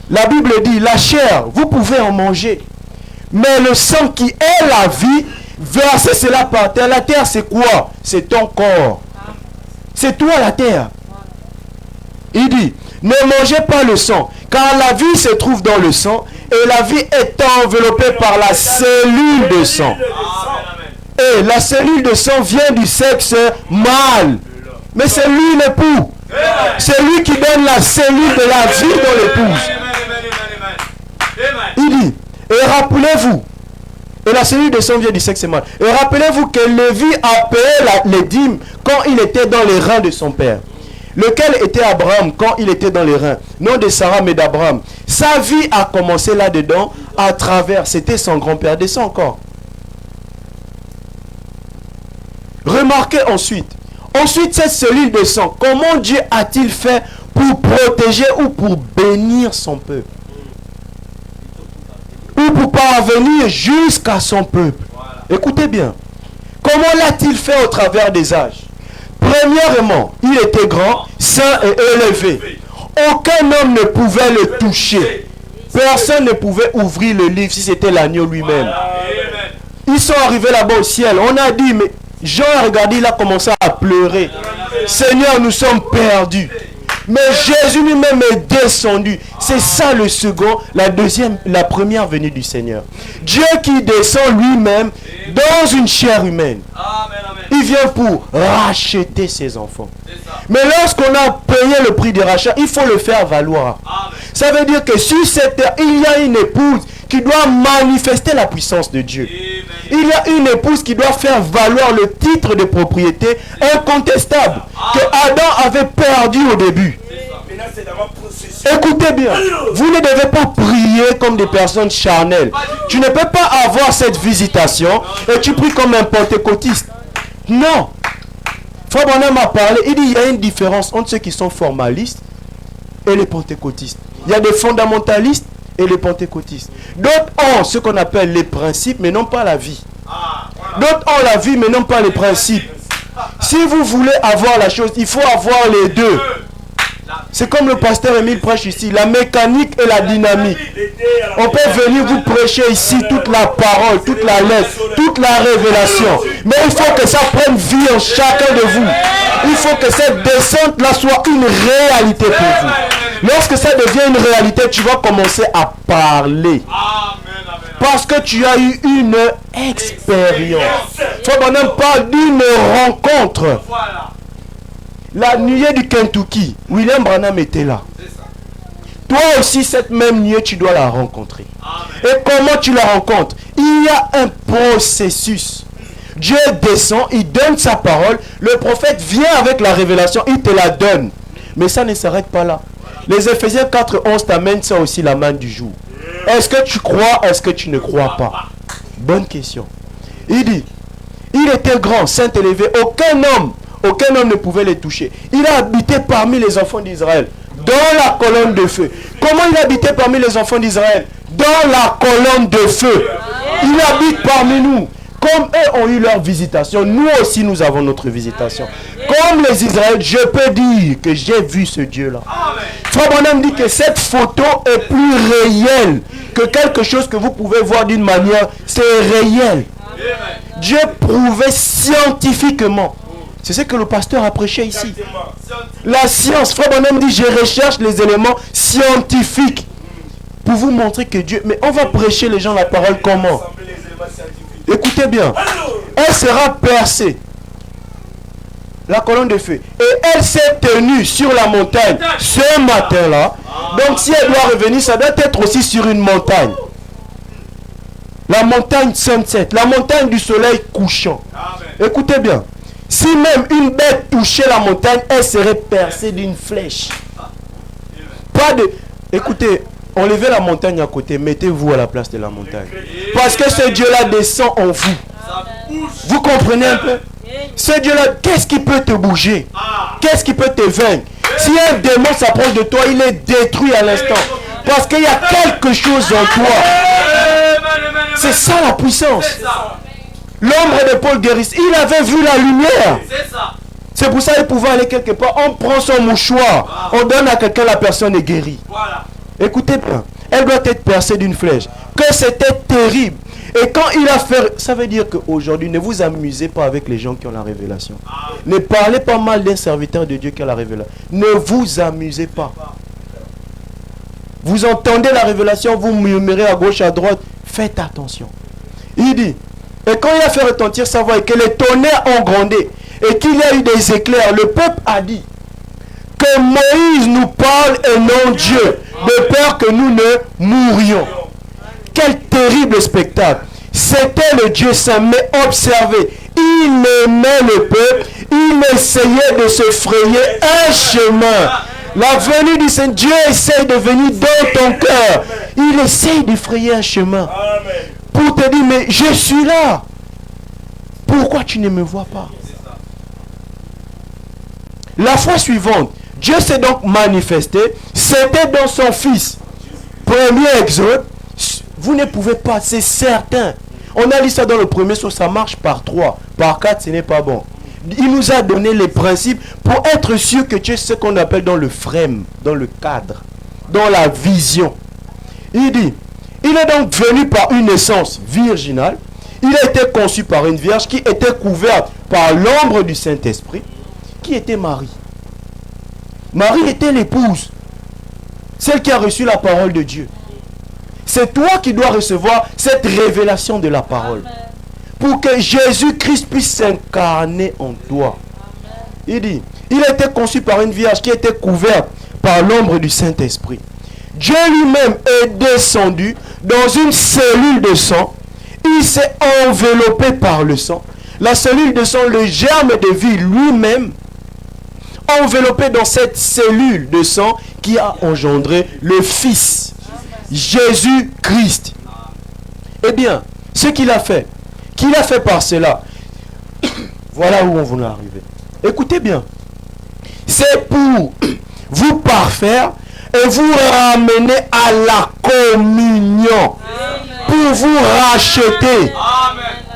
la Bible dit, la chair, vous pouvez en manger. Mais le sang qui est la vie, versez cela par terre. La terre, c'est quoi? C'est ton corps. C'est toi la terre. Il dit, ne mangez pas le sang, car la vie se trouve dans le sang, et la vie est enveloppée par la cellule de sang. Amen. Et la cellule de sang vient du sexe mâle. Mais c'est lui l'époux. C'est lui qui donne la cellule de la vie dans l'épouse. Il dit, et rappelez-vous, et la cellule de sang vient du sexe mâle. Et rappelez-vous que Lévi a payé les dîmes quand il était dans les reins de son père. Lequel était Abraham quand il était dans les reins? Non de Sarah mais d'Abraham. Sa vie a commencé là-dedans à travers, c'était son grand-père. Descend encore. Remarquez ensuite. Ensuite, cette cellule de sang, comment Dieu a-t-il fait pour protéger ou pour bénir son peuple? Ou pour parvenir jusqu'à son peuple? Écoutez bien. Comment l'a-t-il fait au travers des âges? Premièrement, il était grand, saint et élevé. Aucun homme ne pouvait le toucher. Personne ne pouvait ouvrir le livre si c'était l'agneau lui-même. Ils sont arrivés là-bas au ciel. On a dit, mais Jean a regardé, il a commencé à pleurer. Seigneur, nous sommes perdus. Mais Jésus lui-même est descendu. C'est ça le second, la première venue du Seigneur. Dieu qui descend lui-même dans une chair humaine. Il vient pour racheter ses enfants. Mais lorsqu'on a payé le prix du rachat, il faut le faire valoir. Ça veut dire que sur cette terre, il y a une épouse qui doit manifester la puissance de Dieu. Il y a une épouse qui doit faire valoir le titre de propriété incontestable que Adam avait perdu au début. Écoutez bien, vous ne devez pas prier comme des personnes charnelles. Tu ne peux pas avoir cette visitation et tu pries comme un pentecôtiste. Non. Frère Branham a parlé, il dit il y a une différence entre ceux qui sont formalistes et les pentecôtistes. Il y a des fondamentalistes et les pentecôtistes. D'autres ont ce qu'on appelle les principes mais non pas la vie. D'autres ont la vie mais non pas les principes. Si vous voulez avoir la chose, il faut avoir les deux. C'est comme le pasteur Émile prêche ici, la mécanique et la dynamique. On peut venir vous prêcher ici toute la parole, toute la lettre, toute la révélation. Mais il faut que ça prenne vie en chacun de vous. Il faut que cette descente-là soit une réalité pour vous. Lorsque ça devient une réalité, tu vas commencer à parler. Parce que tu as eu une expérience. Frère Branham parle d'une rencontre. La nuée du Kentucky, William Branham était là. Toi aussi, cette même nuée, tu dois la rencontrer. Et comment tu la rencontres? Il y a un processus. Dieu descend, il donne sa parole. Le prophète vient avec la révélation, il te la donne. Mais ça ne s'arrête pas là. Les Éphésiens 4:11 t'amènent ça aussi la main du jour. Est-ce que tu crois, est-ce que tu ne crois pas? Bonne question. Il dit, il était grand, saint élevé, aucun homme ne pouvait les toucher. Il a habité parmi les enfants d'Israël, dans la colonne de feu. Comment il habitait parmi les enfants d'Israël? Dans la colonne de feu. Il habite parmi nous. Comme eux ont eu leur visitation, nous aussi nous avons notre visitation. Comme les Israélites, je peux dire que j'ai vu ce Dieu-là. Frère Branham dit que cette photo est plus réelle que quelque chose que vous pouvez voir d'une manière. C'est réel. Dieu prouvait scientifiquement. C'est ce que le pasteur a prêché ici. La science, Frère Branham dit, je recherche les éléments scientifiques pour vous montrer que Dieu... Mais on va prêcher les gens la parole comment? Écoutez bien. Elle sera percée. La colonne de feu. Et elle s'est tenue sur la montagne ce matin-là. Donc si elle doit revenir, ça doit être aussi sur une montagne. La montagne sunset, la montagne du soleil couchant. Amen. Écoutez bien. Si même une bête touchait la montagne, elle serait percée d'une flèche. Pas de... Écoutez, enlevez la montagne à côté, mettez-vous à la place de la montagne. Parce que ce Dieu-là descend en vous. Ça bouge. Vous comprenez un peu? Ce Dieu-là, qu'est-ce qui peut te bouger? Qu'est-ce qui peut te vaincre? Si un démon s'approche de toi, il est détruit à l'instant. Parce qu'il y a quelque chose en toi. C'est ça la puissance. C'est ça. L'ombre de Paul guérisse. Il avait vu la lumière. C'est ça. C'est pour ça qu'il pouvait aller quelque part. On prend son mouchoir. On donne à quelqu'un, la personne est guérie. Voilà. Écoutez bien. Elle doit être percée d'une flèche. Que c'était terrible. Et quand il a fait... Ça veut dire qu'aujourd'hui, ne vous amusez pas avec les gens qui ont la révélation. Ne parlez pas mal d'un serviteur de Dieu qui a la révélation. Ne vous amusez pas. Vous entendez la révélation, vous murmurez à gauche, à droite. Faites attention. Il dit... Et quand il a fait retentir sa voix et que les tonnerres ont grondé et qu'il y a eu des éclairs, le peuple a dit que Moïse nous parle et non Dieu, de peur que nous ne mourions. Quel terrible spectacle. C'était le Dieu saint, mais observez, il aimait le peuple, il essayait de se frayer un chemin. La venue du Saint Dieu essaye de venir dans ton cœur. Il essaye de frayer un chemin. Pour te dire, mais je suis là. Pourquoi tu ne me vois pas? La fois suivante, Dieu s'est donc manifesté. C'était dans son Fils. Premier Exode. Vous ne pouvez pas, c'est certain. On a lu ça dans le premier, ça marche par 3. Par 4, ce n'est pas bon. Il nous a donné les principes pour être sûr que tu es ce qu'on appelle dans le frame, dans le cadre, dans la vision. Il dit, il est donc venu par une naissance virginale. Il a été conçu par une vierge qui était couverte par l'ombre du Saint-Esprit. Qui était Marie? Marie était l'épouse, celle qui a reçu la parole de Dieu. C'est toi qui dois recevoir cette révélation de la parole. Pour que Jésus-Christ puisse s'incarner en toi. Il dit, il a été conçu par une vierge qui était couverte par l'ombre du Saint-Esprit. Dieu lui-même est descendu dans une cellule de sang. Il s'est enveloppé par le sang. La cellule de sang, le germe de vie lui-même, enveloppé dans cette cellule de sang qui a engendré le Fils, Jésus-Christ. Eh bien, ce qu'il a fait par cela, voilà où on va arriver. Écoutez bien, c'est pour vous parfaire et vous ramener à la communion, pour vous racheter.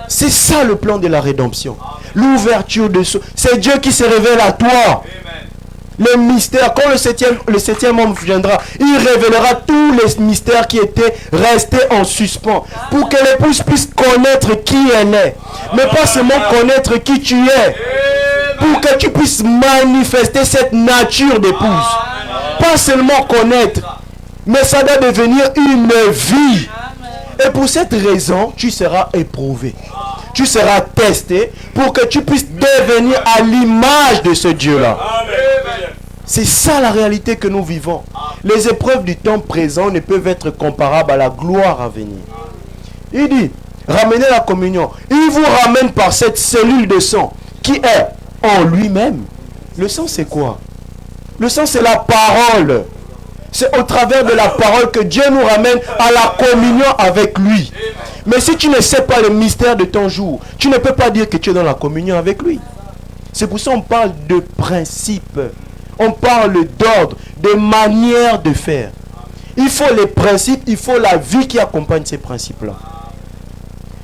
C'est ça le plan de la rédemption. L'ouverture de ce... C'est Dieu qui se révèle à toi. Le mystère, quand le septième homme viendra, il révélera tous les mystères qui étaient restés en suspens. Pour que l'épouse puisse connaître qui elle est. Mais pas seulement connaître qui tu es. Pour que tu puisses manifester cette nature d'épouse. Pas seulement connaître. Mais ça doit devenir une vie. Et pour cette raison, tu seras éprouvé. Tu seras testé pour que tu puisses devenir à l'image de ce Dieu-là. C'est ça la réalité que nous vivons. Les épreuves du temps présent ne peuvent être comparables à la gloire à venir. Il dit, ramenez la communion. Il vous ramène par cette cellule de sang qui est en lui-même. Le sang, c'est quoi? Le sang, c'est la parole. C'est au travers de la parole que Dieu nous ramène à la communion avec lui. Mais si tu ne sais pas le mystère de ton jour, tu ne peux pas dire que tu es dans la communion avec lui. C'est pour ça qu'on parle de principe. On parle d'ordre, de manière de faire. Il faut les principes, il faut la vie qui accompagne ces principes-là.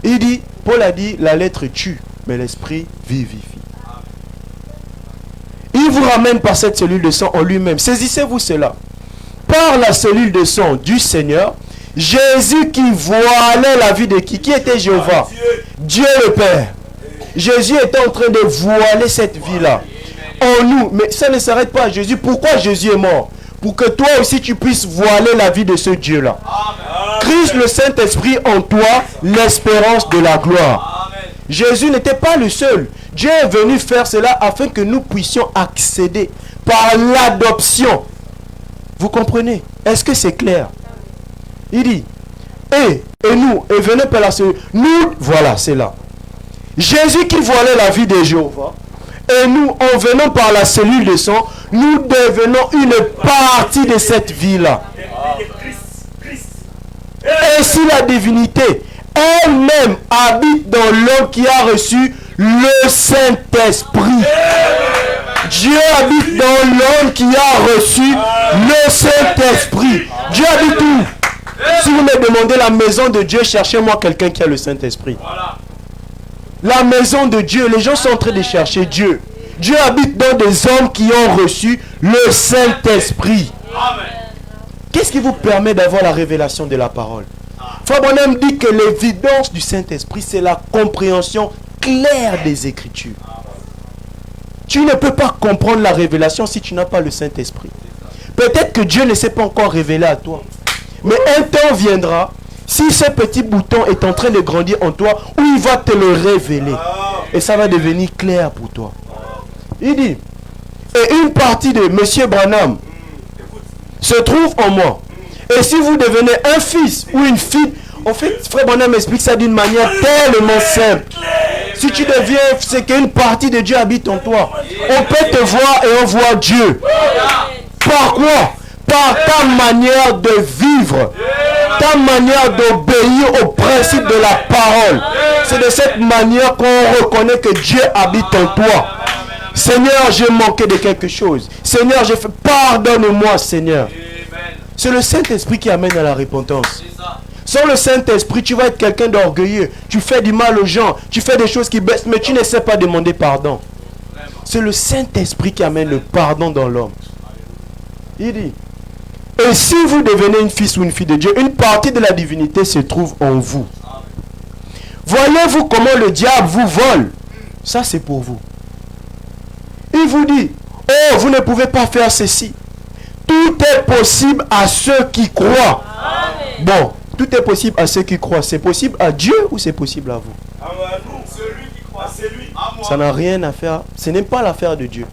Il dit, Paul a dit, la lettre tue, mais l'esprit vivifie. Il vous ramène par cette cellule de sang en lui-même. Saisissez-vous cela. Par la cellule de sang du Seigneur, Jésus qui voilait la vie de qui? Qui était Jéhovah? Dieu le Père. Jésus était en train de voiler cette vie-là en nous. Mais ça ne s'arrête pas à Jésus. Pourquoi Jésus est mort? Pour que toi aussi tu puisses voiler la vie de ce Dieu-là. Christ le Saint-Esprit en toi, l'espérance de la gloire. Jésus n'était pas le seul. Dieu est venu faire cela afin que nous puissions accéder par l'adoption Vous comprenez? Est-ce que c'est clair? Il dit, et nous, et venez par la cellule. Nous, voilà, c'est là. Jésus qui voilait la vie de Jéhovah, et nous, en venant par la cellule de sang, nous devenons une partie de cette vie-là. Ainsi la divinité elle-même habite dans l'homme qui a reçu le Saint-Esprit. Dieu habite dans l'homme qui a reçu le Saint-Esprit. Dieu habite où? Si vous me demandez la maison de Dieu, cherchez-moi quelqu'un qui a le Saint-Esprit. La maison de Dieu, les gens sont en train de chercher Dieu. Dieu habite dans des hommes qui ont reçu le Saint-Esprit. Qu'est-ce qui vous permet d'avoir la révélation de la parole? Frère Branham dit que l'évidence du Saint-Esprit, c'est la compréhension claire des Écritures. Tu ne peux pas comprendre la révélation si tu n'as pas le Saint-Esprit. Peut-être que Dieu ne s'est pas encore révélé à toi. Mais un temps viendra, si ce petit bouton est en train de grandir en toi, où il va te le révéler. Et ça va devenir clair pour toi. Il dit, et une partie de M. Branham se trouve en moi. Et si vous devenez un fils ou une fille, en fait, Frère Branham explique ça d'une manière tellement simple. Si tu deviens, c'est qu'une partie de Dieu habite en toi. On peut te voir et on voit Dieu. Par quoi? Par ta manière de vivre, ta manière d'obéir au principe de la parole. C'est de cette manière qu'on reconnaît que Dieu habite en toi. Seigneur, j'ai manqué de quelque chose. Seigneur, j'ai fait, pardonne-moi, Seigneur. C'est le Saint-Esprit qui amène à la repentance. Sans le Saint-Esprit, tu vas être quelqu'un d'orgueilleux. Tu fais du mal aux gens. Tu fais des choses qui baissent, mais tu ne sais pas demander pardon. C'est le Saint-Esprit qui amène le pardon dans l'homme. Il dit, et si vous devenez une fils ou une fille de Dieu, une partie de la divinité se trouve en vous. Voyez-vous comment le diable vous vole? Ça, c'est pour vous. Il vous dit, oh, vous ne pouvez pas faire ceci. Tout est possible à ceux qui croient. Amen. Bon, tout est possible à ceux qui croient. C'est possible à Dieu ou c'est possible à vous? Amen. Celui qui croit, c'est lui. Ça n'a rien à faire. Ce n'est pas l'affaire de Dieu.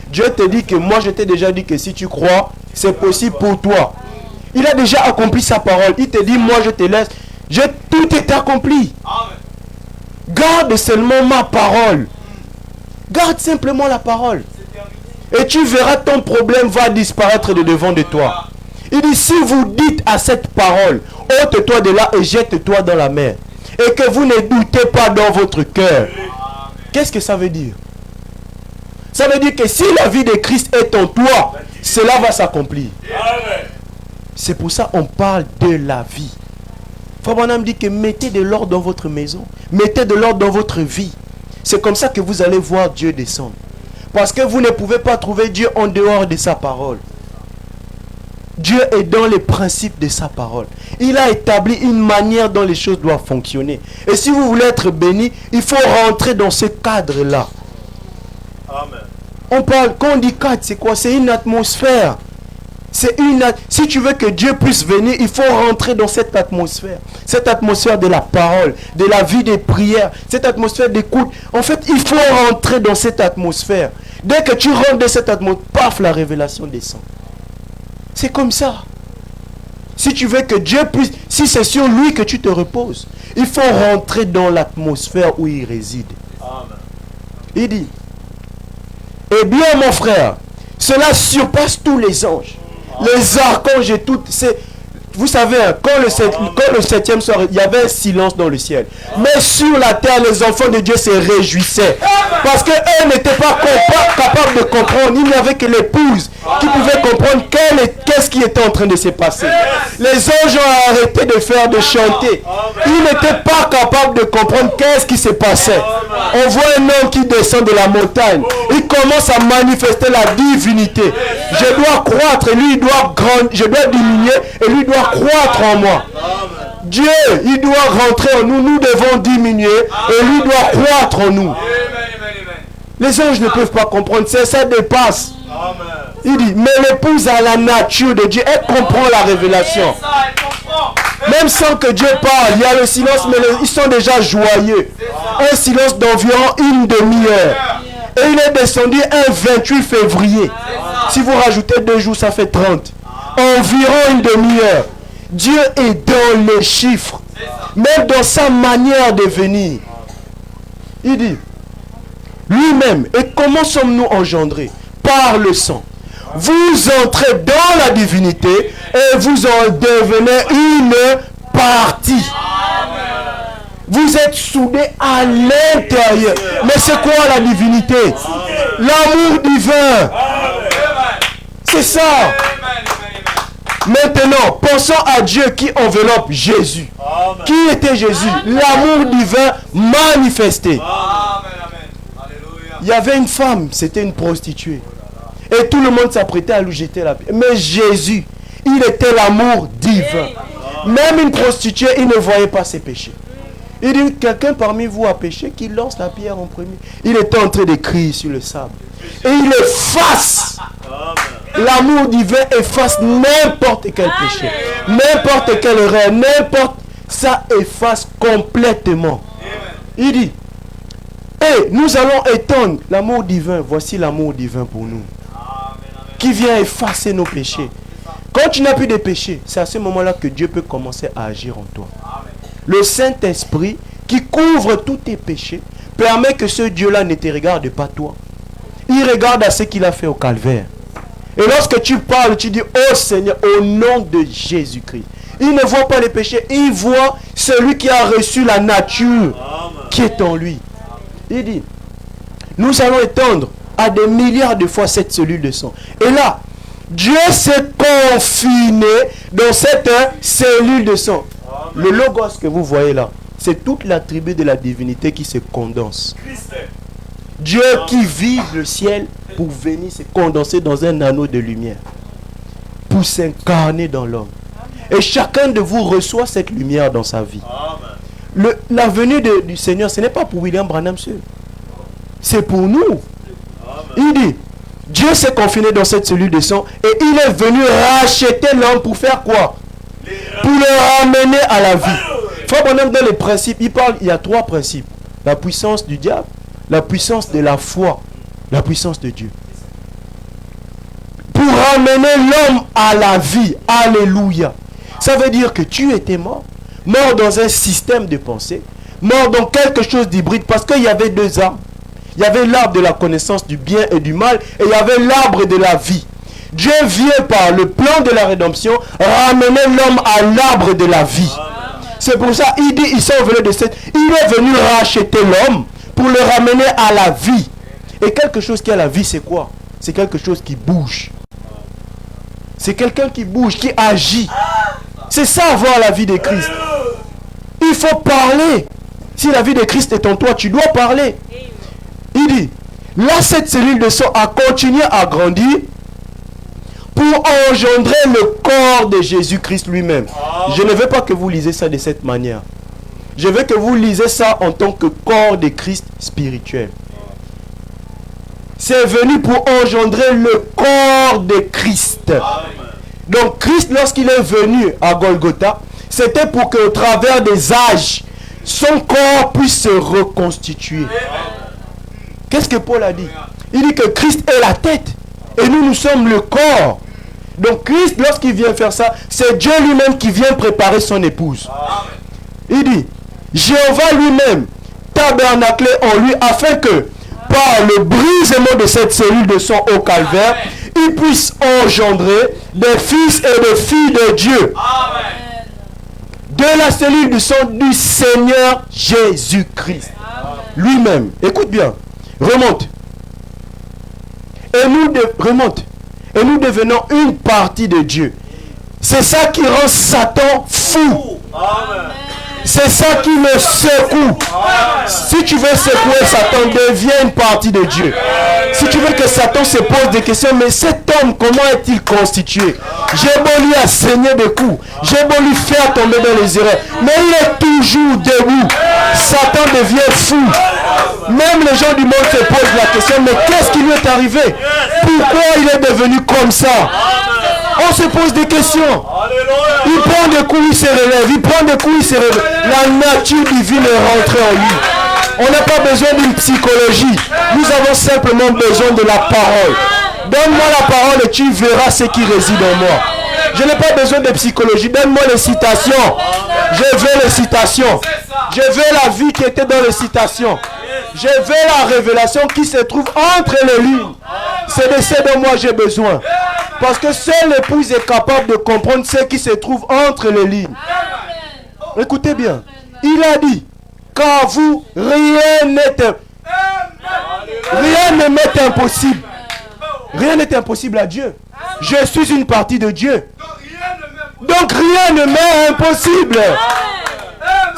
Dieu te dit que moi je t'ai déjà dit que si tu crois, c'est possible pour toi. Il a déjà accompli sa parole. Il te dit, moi je te laisse. Tout est accompli. Amen. Garde seulement ma parole. Garde simplement la parole. Et tu verras, ton problème va disparaître de devant de toi. Il dit, si vous dites à cette parole, ôte-toi de là et jette-toi dans la mer. Et que vous ne doutez pas dans votre cœur. Qu'est-ce que ça veut dire? Ça veut dire que si la vie de Christ est en toi, cela va s'accomplir. C'est pour ça qu'on parle de la vie. Frère Branham dit que mettez de l'ordre dans votre maison. Mettez de l'ordre dans votre vie. C'est comme ça que vous allez voir Dieu descendre. Parce que vous ne pouvez pas trouver Dieu en dehors de sa parole. Dieu est dans les principes de sa parole. Il a établi une manière dont les choses doivent fonctionner. Et si vous voulez être béni, il faut rentrer dans ce cadre-là. Amen. On parle, quand on dit cadre, c'est quoi? C'est une atmosphère. Si tu veux que Dieu puisse venir, il faut rentrer dans cette atmosphère. Cette atmosphère de la parole, de la vie des prières, cette atmosphère d'écoute. En fait, il faut rentrer dans cette atmosphère. Dès que tu rentres dans cette atmosphère, paf, la révélation descend. C'est comme ça. Si tu veux que Dieu puisse, si c'est sur lui que tu te reposes, il faut rentrer dans l'atmosphère où il réside. Amen. Il dit, eh bien mon frère, cela surpasse tous les anges. Les archanges et tout, vous savez, quand le septième soir, il y avait un silence dans le ciel. Mais sur la terre, les enfants de Dieu se réjouissaient. Parce qu'eux n'étaient pas capables de comprendre. Il n'y avait que l'épouse qui pouvait comprendre qu'est-ce qui était en train de se passer. Les anges ont arrêté de chanter. Ils n'étaient pas capables de comprendre qu'est-ce qui se passait. On voit un homme qui descend de la montagne. Il commence à manifester la divinité. Je dois croître et lui il doit grandir. Je dois diminuer et lui doit croître en moi. Dieu, il doit rentrer en nous. Nous devons diminuer et lui doit croître en nous. Les anges ne peuvent pas comprendre. Ça dépasse. Il dit, mais l'épouse a la nature de Dieu. Elle comprend la révélation. Même sans que Dieu parle, il y a le silence, mais ils sont déjà joyeux. Un silence d'environ une demi-heure. Et il est descendu un 28 février. Si vous rajoutez 2 jours, ça fait 30. environ une demi-heure. Dieu est dans les chiffres, même dans sa manière de venir. Il dit, lui-même, et comment sommes-nous engendrés? Par le sang. Vous entrez dans la divinité et vous en devenez une partie. Vous êtes soudés à l'intérieur. Mais c'est quoi la divinité? L'amour divin. C'est ça. Maintenant, pensons à Dieu qui enveloppe Jésus. Qui était Jésus? L'amour divin manifesté. Il y avait une femme, c'était une prostituée. Et tout le monde s'apprêtait à lui jeter la pierre. Mais Jésus, il était l'amour divin. Même une prostituée, il ne voyait pas ses péchés. Il dit, quelqu'un parmi vous a péché, qu'il lance la pierre en premier. Il était en train d'écrire sur le sable. Et il efface. L'amour divin efface n'importe quel péché. N'importe quelle erreur. N'importe. Ça efface complètement. Il dit, et nous allons étendre l'amour divin. Voici l'amour divin pour nous. Qui vient effacer nos péchés. Quand tu n'as plus de péchés, c'est à ce moment-là que Dieu peut commencer à agir en toi. Le Saint-Esprit qui couvre tous tes péchés permet que ce Dieu-là ne te regarde pas toi. Il regarde à ce qu'il a fait au calvaire. Et lorsque tu parles, tu dis, oh Seigneur, au nom de Jésus-Christ. Il ne voit pas les péchés, il voit celui qui a reçu la nature qui est en lui. Il dit, nous allons étendre à des milliards de fois cette cellule de sang. Et là, Dieu s'est confiné dans cette cellule de sang. Le logos que vous voyez là, c'est toute la tribu de la divinité qui se condense. Dieu qui vide le ciel pour venir se condenser dans un anneau de lumière. Pour s'incarner dans l'homme. Et chacun de vous reçoit cette lumière dans sa vie. La venue du Seigneur, ce n'est pas pour William Branham seul. C'est pour nous. Il dit, Dieu s'est confiné dans cette cellule de sang et il est venu racheter l'homme pour faire quoi? Pour le ramener à la vie. Frère Branham, dans les principes, il y a 3 principes. La puissance du diable, la puissance de la foi, la puissance de Dieu. Pour ramener l'homme à la vie. Alléluia. Ça veut dire que tu étais mort. Mort dans un système de pensée. Mort dans quelque chose d'hybride. Parce qu'il y avait 2 arbres. Il y avait l'arbre de la connaissance du bien et du mal. Et il y avait l'arbre de la vie. Dieu vient par le plan de la rédemption ramener l'homme à l'arbre de la vie. C'est pour ça il dit, il s'est envolé de cette. Il est venu racheter l'homme pour le ramener à la vie. Et quelque chose qui a la vie, c'est quoi? C'est quelque chose qui bouge. C'est quelqu'un qui bouge, qui agit. C'est ça avoir la vie de Christ. Il faut parler. Si la vie de Christ est en toi, tu dois parler. Il dit, là cette cellule de sang a continué à grandir pour engendrer le corps de Jésus-Christ lui-même. Je ne veux pas que vous lisez ça de cette manière. Je veux que vous lisez ça en tant que corps de Christ spirituel. C'est venu pour engendrer le corps de Christ. Donc Christ, lorsqu'il est venu à Golgotha, c'était pour qu'au travers des âges, son corps puisse se reconstituer. Qu'est-ce que Paul a dit? Il dit que Christ est la tête et nous sommes le corps. Donc Christ, lorsqu'il vient faire ça, c'est Dieu lui-même qui vient préparer son épouse. Il dit, Jéhovah lui-même tabernaclé en lui afin que par le brisement de cette cellule de sang au calvaire, il puisse engendrer des fils et des filles de Dieu. De la cellule du sang du Seigneur Jésus-Christ. Lui-même. Écoute bien. Remonte. Remonte. Et nous devenons une partie de Dieu. C'est ça qui rend Satan fou. C'est ça qui le secoue. Si tu veux secouer Satan, deviens une partie de Dieu. Si tu veux que Satan se pose des questions, mais cet homme, comment est-il constitué? J'ai beau lui asséner des coups, j'ai beau lui faire tomber dans les erreurs, mais il est toujours debout. Satan devient fou. Même les gens du monde se posent la question, mais qu'est-ce qui lui est arrivé? Pourquoi il est devenu comme ça? On se pose des questions. Il prend des coups, il se relève. Il prend des coups, il se relève. La nature divine est rentrée en lui. On n'a pas besoin d'une psychologie. Nous avons simplement besoin de la parole. Donne-moi la parole et tu verras ce qui réside en moi. Je n'ai pas besoin de psychologie. Donne-moi les citations. Je veux les citations. Je veux la vie qui était dans les citations. Je veux la révélation qui se trouve entre les lignes. C'est de ce dont moi j'ai besoin. Parce que seule l'épouse est capable de comprendre ce qui se trouve entre les lignes. Écoutez bien. Il a dit, car vous, rien ne m'est impossible. Rien n'est impossible à Dieu. Je suis une partie de Dieu. Donc rien ne m'est impossible.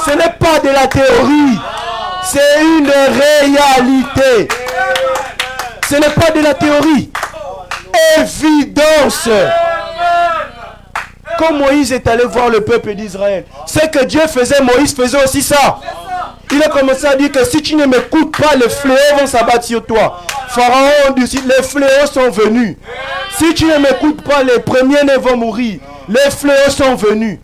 Ce n'est pas de la théorie. C'est une réalité. Ce n'est pas de la théorie. Évidence. Quand Moïse est allé voir le peuple d'Israël, c'est que Dieu faisait, Moïse faisait aussi ça. Il a commencé à dire que si tu ne m'écoutes pas, les fléaux vont s'abattre sur toi. Pharaon dit, les fléaux sont venus. Si tu ne m'écoutes pas, les premiers-nés vont mourir. Les fléaux sont venus.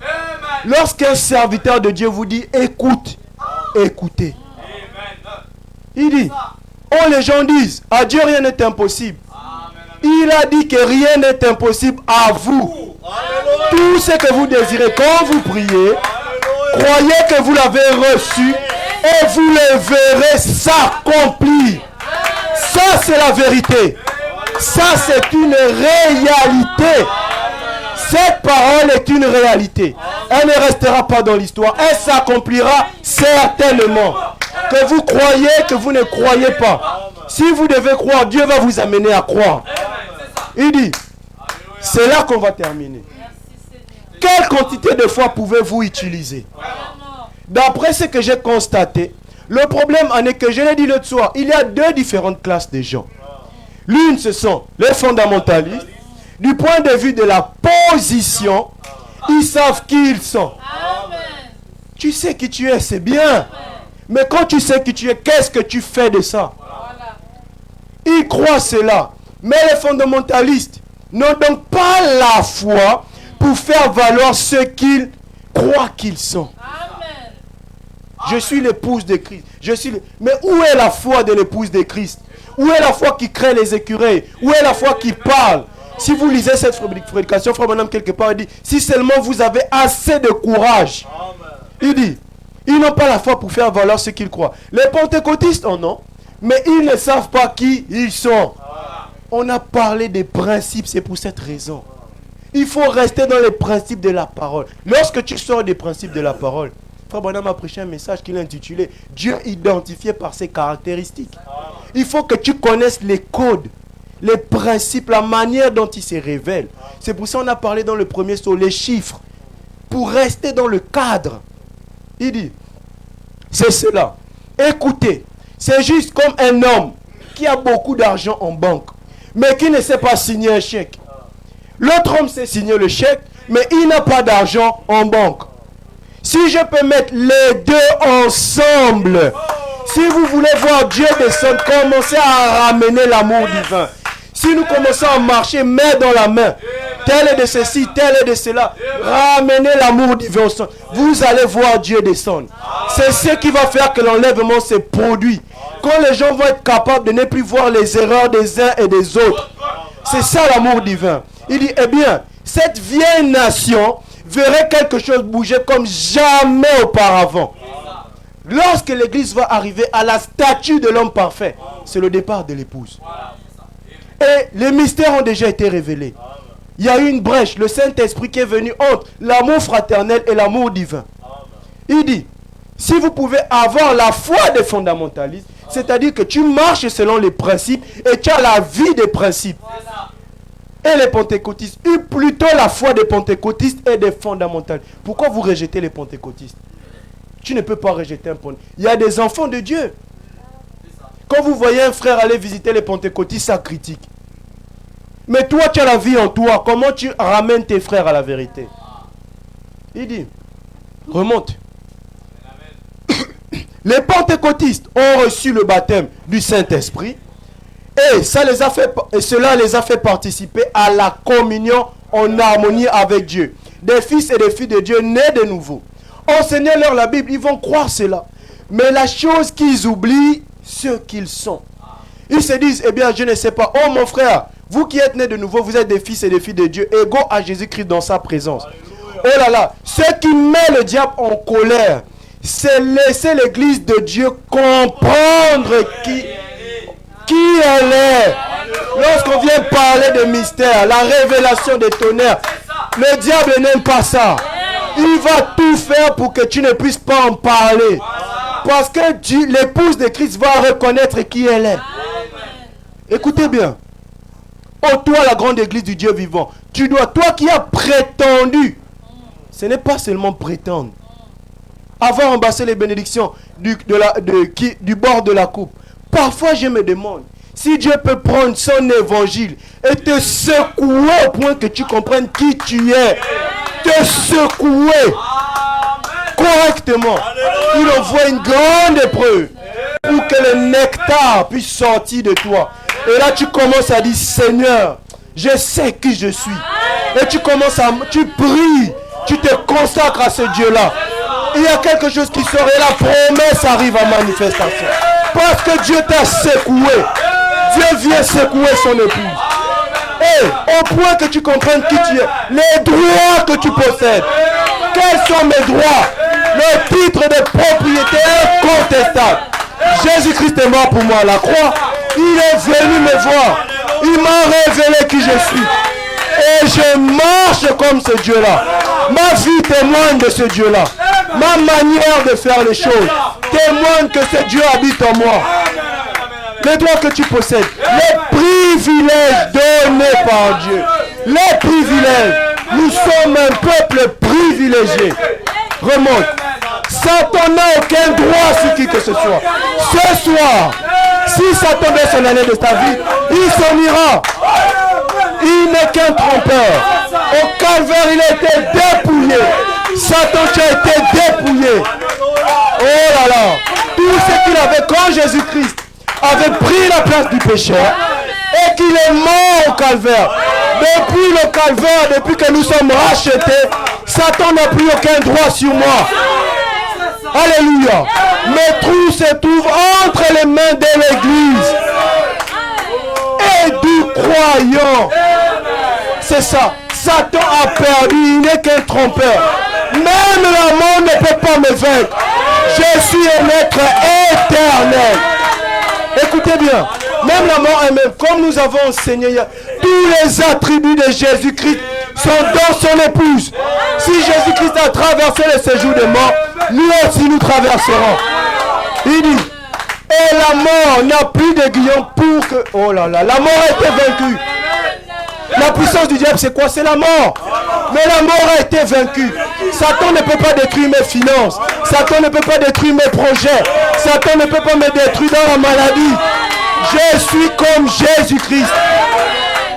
Lorsqu'un serviteur de Dieu vous dit, écoute, écoutez. Il dit, oh les gens disent, à Dieu rien n'est impossible. Il a dit que rien n'est impossible à vous. Tout ce que vous désirez, quand vous priez, croyez que vous l'avez reçu et vous le verrez s'accomplir. Ça, c'est la vérité. Ça, c'est une réalité. Cette parole est une réalité. Elle ne restera pas dans l'histoire. Elle s'accomplira certainement. Que vous croyez, que vous ne croyez pas. Si vous devez croire, Dieu va vous amener à croire. Il dit, c'est là qu'on va terminer. Quelle quantité de foi pouvez-vous utiliser? D'après ce que j'ai constaté, le problème en est que, je l'ai dit l'autre soir, il y a deux différentes classes de gens. L'une, ce sont les fondamentalistes. Du point de vue de la position, ils savent qui ils sont. Tu sais qui tu es, c'est bien. Mais quand tu sais qui tu es, qu'est-ce que tu fais de ça? Ils croient cela. Mais les fondamentalistes n'ont donc pas la foi pour faire valoir ce qu'ils croient qu'ils sont. Je suis l'épouse de Christ. Mais où est la foi de l'épouse de Christ? Où est la foi qui crée les écureuils? Où est la foi qui parle? Si vous lisez cette prédication, Frère Branham quelque part, il dit, si seulement vous avez assez de courage. Il dit, ils n'ont pas la foi pour faire valoir ce qu'ils croient. Les pentecôtistes en ont, mais ils ne savent pas qui ils sont. On a parlé des principes, c'est pour cette raison. Il faut rester dans les principes de la parole. Lorsque tu sors des principes de la parole, Frère Branham a prêché un message qu'il a intitulé « Dieu identifié par ses caractéristiques ». Il faut que tu connaisses les codes, les principes, la manière dont il se révèle. C'est pour ça qu'on a parlé dans le premier sur les chiffres. Pour rester dans le cadre. Il dit, c'est cela. Écoutez, c'est juste comme un homme qui a beaucoup d'argent en banque, mais qui ne sait pas signer un chèque. L'autre homme sait signer le chèque, mais il n'a pas d'argent en banque. Si je peux mettre les deux ensemble, si vous voulez voir Dieu descendre, commencez à ramener l'amour divin. Si nous commençons à marcher main dans la main, tel est de ceci, tel est de cela, ramenez l'amour divin au centre. Vous allez voir Dieu descendre. C'est ce qui va faire que l'enlèvement se produit. Quand les gens vont être capables de ne plus voir les erreurs des uns et des autres. C'est ça l'amour divin. Il dit, eh bien, cette vieille nation verrait quelque chose bouger comme jamais auparavant. Lorsque l'église va arriver à la statue de l'homme parfait, c'est le départ de l'épouse. Et les mystères ont déjà été révélés. Il y a eu une brèche, le Saint-Esprit qui est venu entre l'amour fraternel et l'amour divin. Il dit, si vous pouvez avoir la foi des fondamentalistes, c'est-à-dire que tu marches selon les principes et tu as la vie des principes. Et les pentecôtistes ont plutôt la foi des pentecôtistes et des fondamentalistes. Pourquoi vous rejetez les pentecôtistes? Tu ne peux pas rejeter un pentecôtiste. Il y a des enfants de Dieu. Quand vous voyez un frère aller visiter les pentecôtistes, ça critique. Mais toi, tu as la vie en toi. Comment tu ramènes tes frères à la vérité? Il dit, remonte. Les pentecôtistes ont reçu le baptême du Saint-Esprit et cela les a fait participer à la communion en harmonie avec Dieu. Des fils et des filles de Dieu nés de nouveau. Enseignez-leur la Bible, ils vont croire cela. Mais la chose qu'ils oublient, ce qu'ils sont. Ils se disent, eh bien, je ne sais pas. Oh mon frère, Vous qui êtes nés de nouveau, vous êtes des fils et des filles de Dieu, égaux à Jésus-Christ dans sa présence. Oh là là, ce qui met le diable en colère, c'est laisser l'église de Dieu comprendre qui elle est. Lorsqu'on vient parler de mystère, la révélation des tonnerres, le diable n'aime pas ça. Il va tout faire pour que tu ne puisses pas en parler. Parce que l'épouse de Christ va reconnaître qui elle est. Écoutez bien. Oh, toi, la grande église du Dieu vivant, toi qui as prétendu, ce n'est pas seulement prétendre, avoir embrassé les bénédictions du bord de la coupe. Parfois, je me demande si Dieu peut prendre son évangile et te secouer au point que tu comprennes qui tu es. Te secouer correctement. Il envoie une grande épreuve pour que le nectar puisse sortir de toi. Et là, tu commences à dire, Seigneur, je sais qui je suis. Et tu pries, tu te consacres à ce Dieu-là. Il y a quelque chose qui sort et la promesse arrive en manifestation. Parce que Dieu t'a secoué. Dieu vient secouer son épouse. Et au point que tu comprennes qui tu es, les droits que tu possèdes. Quels sont mes droits? Le titre de propriété incontestable. Jésus-Christ est mort pour moi à la croix. Il est venu me voir. Il m'a révélé qui je suis. Et je marche comme ce Dieu-là. Ma vie témoigne de ce Dieu-là. Ma manière de faire les choses témoigne que ce Dieu habite en moi. Les droits que tu possèdes, les privilèges donnés par Dieu. Les privilèges. Nous sommes un peuple privilégié. Remonte. Satan n'a aucun droit sur qui que ce soit. Ce soir, si Satan veut s'en aller de ta vie, il s'en ira. Il n'est qu'un trompeur. Au calvaire, il a été dépouillé. Satan, tu as été dépouillé. Oh là là. Tout ce qu'il avait quand Jésus-Christ avait pris la place du pécheur et qu'il est mort au calvaire. Depuis le calvaire, depuis que nous sommes rachetés, Satan n'a plus aucun droit sur moi. Alléluia. Mes trous se trouvent entre les mains de l'église et du croyant. C'est ça. Satan a perdu. Il n'est qu'un trompeur. Même la mort ne peut pas me vaincre. Je suis un être éternel. Écoutez bien. Même la mort elle-même, comme nous avons enseigné, tous les attributs de Jésus-Christ sont dans son épouse. Si Jésus-Christ a traversé le séjour de mort, nous aussi nous traverserons. Il dit, et la mort n'a plus d'aiguillon pour que... Oh là là, la mort a été vaincue. La puissance du diable, c'est quoi? C'est la mort. Mais la mort a été vaincue. Satan ne peut pas détruire mes finances. Satan ne peut pas détruire mes projets. Satan ne peut pas me détruire dans la maladie. Je suis comme Jésus-Christ.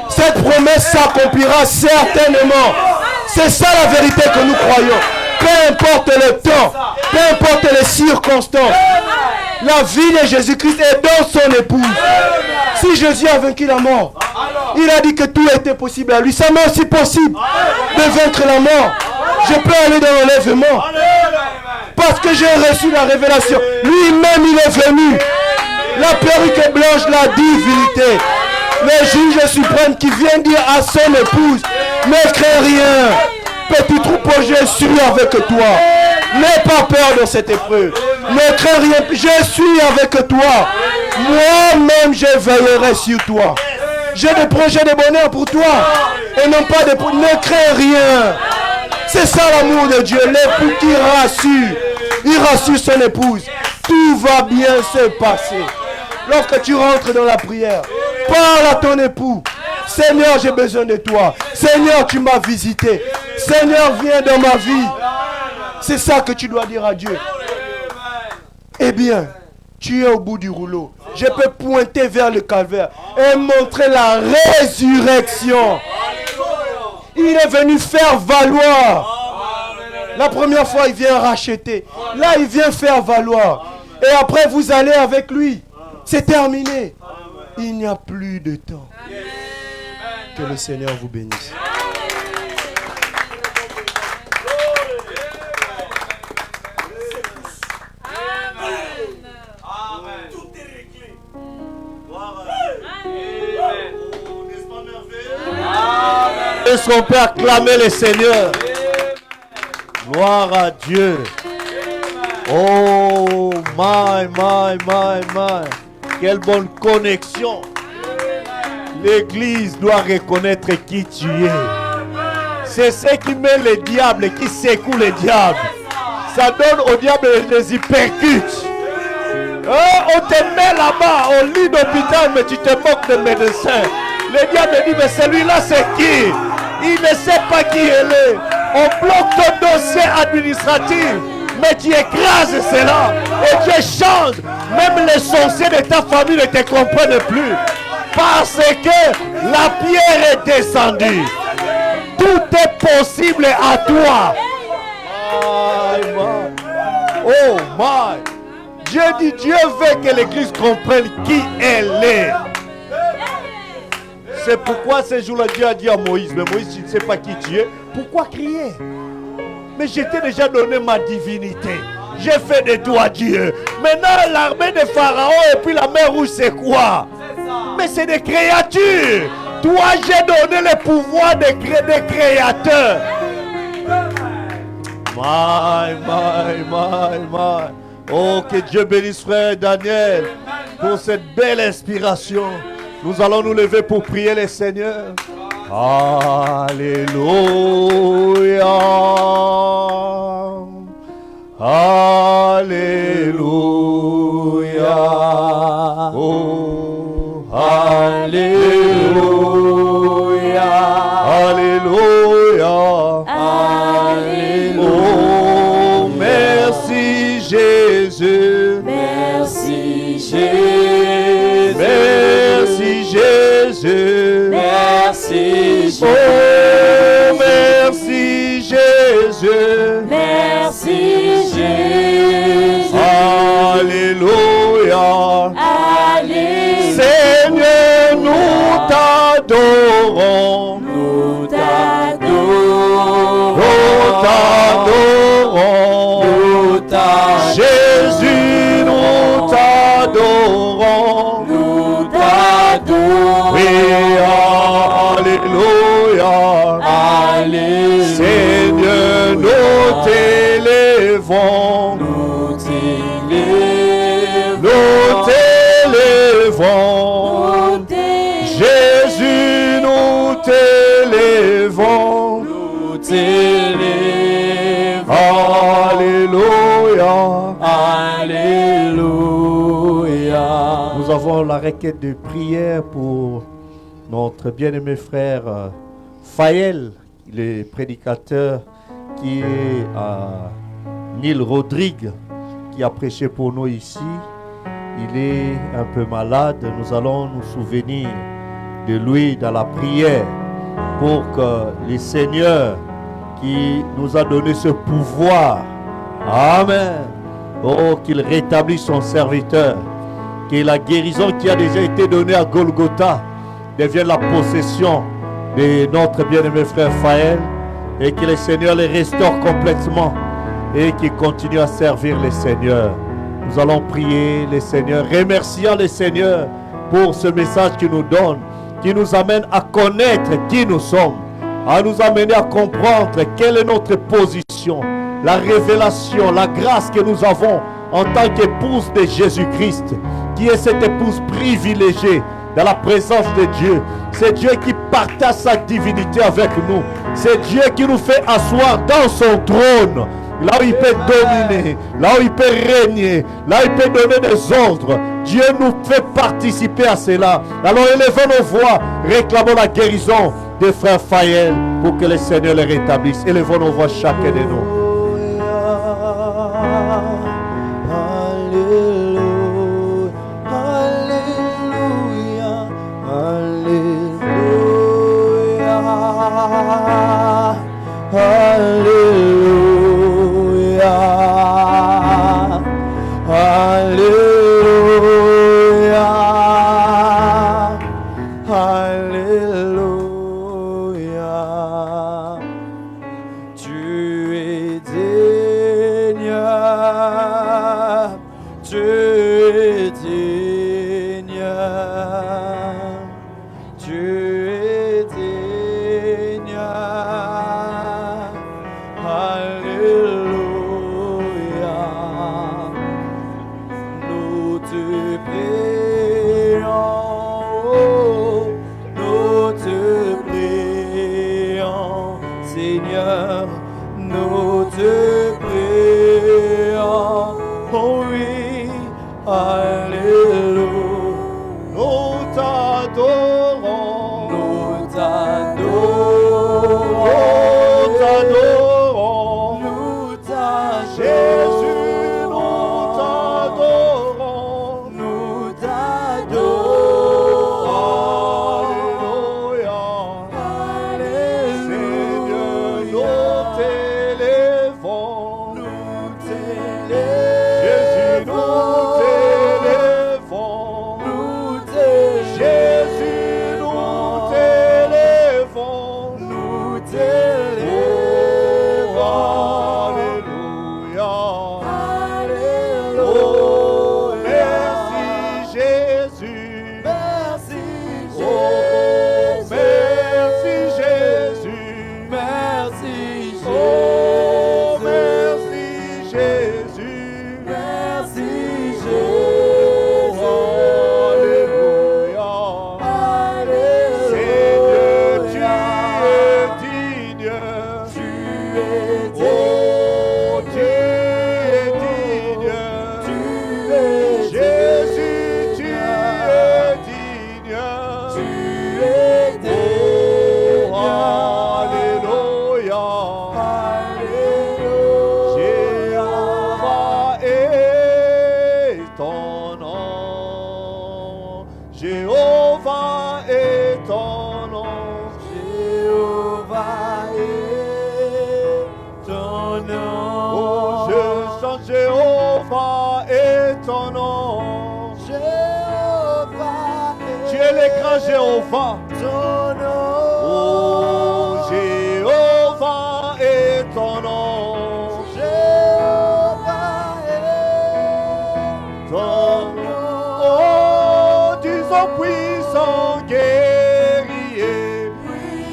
Cette promesse s'accomplira certainement. C'est ça la vérité que nous croyons. Peu importe le temps, peu importe les circonstances, la vie de Jésus-Christ est dans son épouse. Si Jésus a vaincu la mort, il a dit que tout était possible à lui. Ça m'est aussi possible de vaincre la mort. Je peux aller dans l'enlèvement. Parce que j'ai reçu la révélation. Lui-même, il est venu. La perruque est blanche, la divinité. Le juge suprême qui vient dire à son épouse, ne crains rien. Petit troupeau, je suis avec toi. N'aie pas peur dans cette épreuve. Ne crains rien. Je suis avec toi. Moi-même, je veillerai sur toi. J'ai des projets de bonheur pour toi. Et non pas des... Ne crains rien. C'est ça l'amour de Dieu. L'époux qui rassure. Il rassure son épouse. Tout va bien se passer. Lorsque tu rentres dans la prière, parle à ton époux. Seigneur, j'ai besoin de toi. Seigneur, tu m'as visité. Seigneur, viens dans ma vie. C'est ça que tu dois dire à Dieu. Eh bien, tu es au bout du rouleau. Je peux pointer vers le calvaire et montrer la résurrection. Il est venu faire valoir. La première fois, il vient racheter. Là, il vient faire valoir. Et après, vous allez avec lui. C'est terminé. Il n'y a plus de temps. Que le Seigneur vous bénisse. Tout est réglé. Oh, n'est-ce pas, Est-ce qu'on peut acclamer le Seigneur? Gloire à Dieu. Oh, my. Quelle bonne connexion. L'église doit reconnaître qui tu es. C'est ce qui met le diable, qui secoue le diable. Ça donne au diable des hypercutes. Oh, on te met là-bas, au lit d'hôpital, mais tu te moques de médecin. Le diable dit, mais celui-là c'est qui? Il ne sait pas qui elle est. On bloque ton dossier administratif, mais tu écrases cela. Et tu changes. Même les sorciers de ta famille ne te comprennent plus. Parce que la pierre est descendue. Tout est possible à toi. Oh my. Dieu dit, Dieu veut que l'église comprenne qui elle est. C'est pourquoi ce jour-là, Dieu a dit à Moïse, mais Moïse, tu ne sais pas qui tu es. Pourquoi crier? Mais je t'ai déjà donné ma divinité. J'ai fait de toi Dieu. Maintenant, l'armée de Pharaon et puis la mer rouge, c'est quoi? Mais c'est des créatures. Toi, j'ai donné le pouvoir des créateurs. My. Oh, que Dieu bénisse frère Daniel pour cette belle inspiration. Nous allons nous lever pour prier le Seigneur. Alléluia. Alléluia. Oh, Alléluia. Alléluia. Alléluia. Oh, merci Jésus. Merci Jésus. Merci Jésus. Merci Jésus. Oh, merci Jésus. Merci Jésus. Alléluia. Alléluia. Seigneur, nous t'adorons. Nous t'adorons. Nous t'adorons. Nous t'adorons. Jésus, nous t'adorons. Nous t'adorons. Oui, alléluia. Alléluia. Seigneur, nous t'élèvons. Nous t'élèvons. Nous t'élèvons. Nous t'élèvons. Jésus, nous t'élèvons. Nous t'élèvons. Alléluia. Alléluia. Nous avons la requête de prière pour notre bien-aimé frère Faël, le prédicateur qui est à Nil Rodrigue, qui a prêché pour nous ici. Il est un peu malade. Nous allons nous souvenir de lui dans la prière pour que le Seigneur qui nous a donné ce pouvoir, Amen, oh, qu'il rétablisse son serviteur, que la guérison qui a déjà été donnée à Golgotha devienne la possession de notre bien-aimé frère Faël, et que le Seigneur les restaure complètement et qu'il continue à servir le Seigneur. Nous allons prier le Seigneur, remerciant le Seigneur pour ce message qu'il nous donne, qui nous amène à connaître qui nous sommes, à nous amener à comprendre quelle est notre position, la révélation, la grâce que nous avons en tant qu'épouse de Jésus-Christ, qui est cette épouse privilégiée dans la présence de Dieu. C'est Dieu qui partage sa divinité avec nous. C'est Dieu qui nous fait asseoir dans son trône, là où il peut dominer, là où il peut régner, là où il peut donner des ordres. Dieu nous fait participer à cela. Alors élevons nos voix, réclamons la guérison des frères Faël pour que le Seigneur les rétablisse. Élevons nos voix chacun de nous. Seigneur, nous te prions. Oh oui, Alléluia. Nous t'adorons, Nous t'adorons, nous t'adorons, nous Jésus, nous t'adorons, nous t'adorons. Alléluia. Seigneur, nous t'élèvons, Jésus, nous t'élèvons, Jésus, nous t'élèvons, Nous t'élèvons. Alléluia. Alléluia. Oh, merci Jésus. Merci Oh, merci Jésus. Merci Oh, merci Jésus. Merci Oh, Alléluia. Seigneur, tu es digne. Tu es Oh, tu es digne. Tu es Jésus, tu es digne. Tu es Oh, Alléluia. Jéhovah est ton nom. Jéhovah est ton nom. Jéhovah est ton nom. Oh, je chante Jéhovah est ton nom. Jéhovah est Tu es le grand Jéhovah. ton nom. Oh, Jéhovah est ton nom. Jéhovah est Ton nom. Oh, disons puissant guerrier.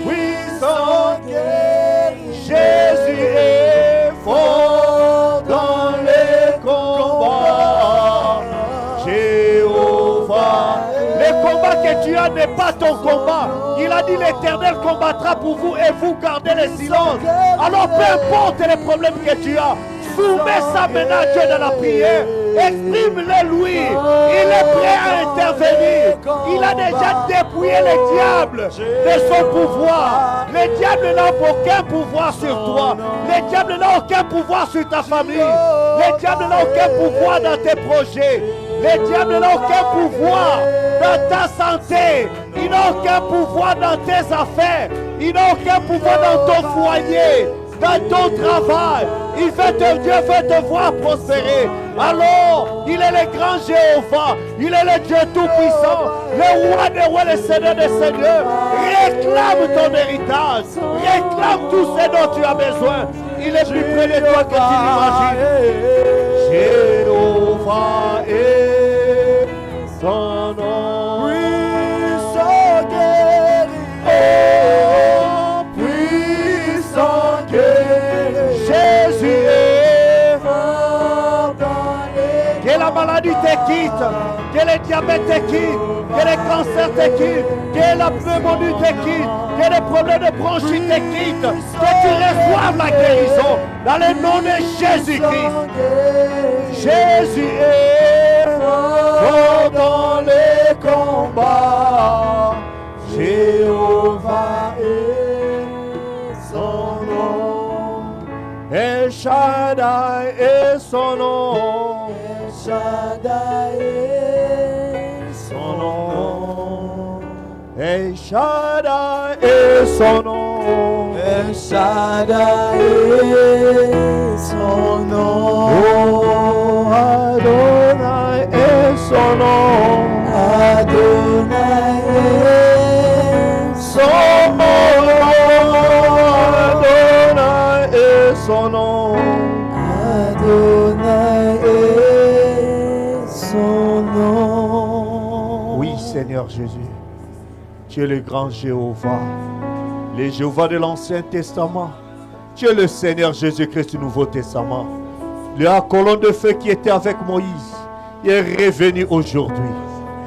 Puissant guerrier. Jésus est fort dans les combats. Jéhovah. Le combat que tu as n'est pas ton combat. Il a dit l'Éternel combattra pour vous et vous gardez le silence. Alors peu importe les problèmes que tu as, soumets ça maintenant à Dieu dans la prière. Exprime-le lui. Il est prêt à intervenir. Il a déjà dépouillé le diable de son pouvoir. Le diable n'a aucun pouvoir sur toi. Le diable n'a aucun pouvoir sur ta famille. Le diable n'a aucun pouvoir dans tes projets. Le diable n'a aucun pouvoir dans ta santé. Il n'a aucun pouvoir dans tes affaires. Il n'a aucun pouvoir dans ton foyer, dans ton travail. Dieu veut te voir prospérer. Alors, il est le grand Jéhovah. Il est le Dieu tout-puissant. Le roi des rois, le Seigneur des seigneurs. Réclame ton héritage. Réclame tout ce dont tu as besoin. Il est plus près de toi que tu l'imagines. Jéhovah est son nom. Puissant guerrier. Oh, puissant guerrier. Jésus est fort dans les. Que la maladie te quitte. Que le diabète te quitte. Que le cancer te quitte. Que la pneumonie te quitte. Que les problèmes de bronchite te quittent. Que tu reçoives la guérison. Dans le nom de Jésus-Christ. Jésus est fort dans les combats. Jéhovah est son nom. El Shaddai est son nom. El Shaddai est son nom. El Shaddai est son nom. El Shaddai est son nom. Oh, Adonai est son nom. Adonai est Son nom. Adonai est son nom. Adonai est son nom. Oui, Seigneur Jésus, tu es le grand Jéhovah, le Jéhovah de l'Ancien Testament. Tu es le Seigneur Jésus-Christ du Nouveau Testament. La colonne de feu qui était avec Moïse est revenue aujourd'hui.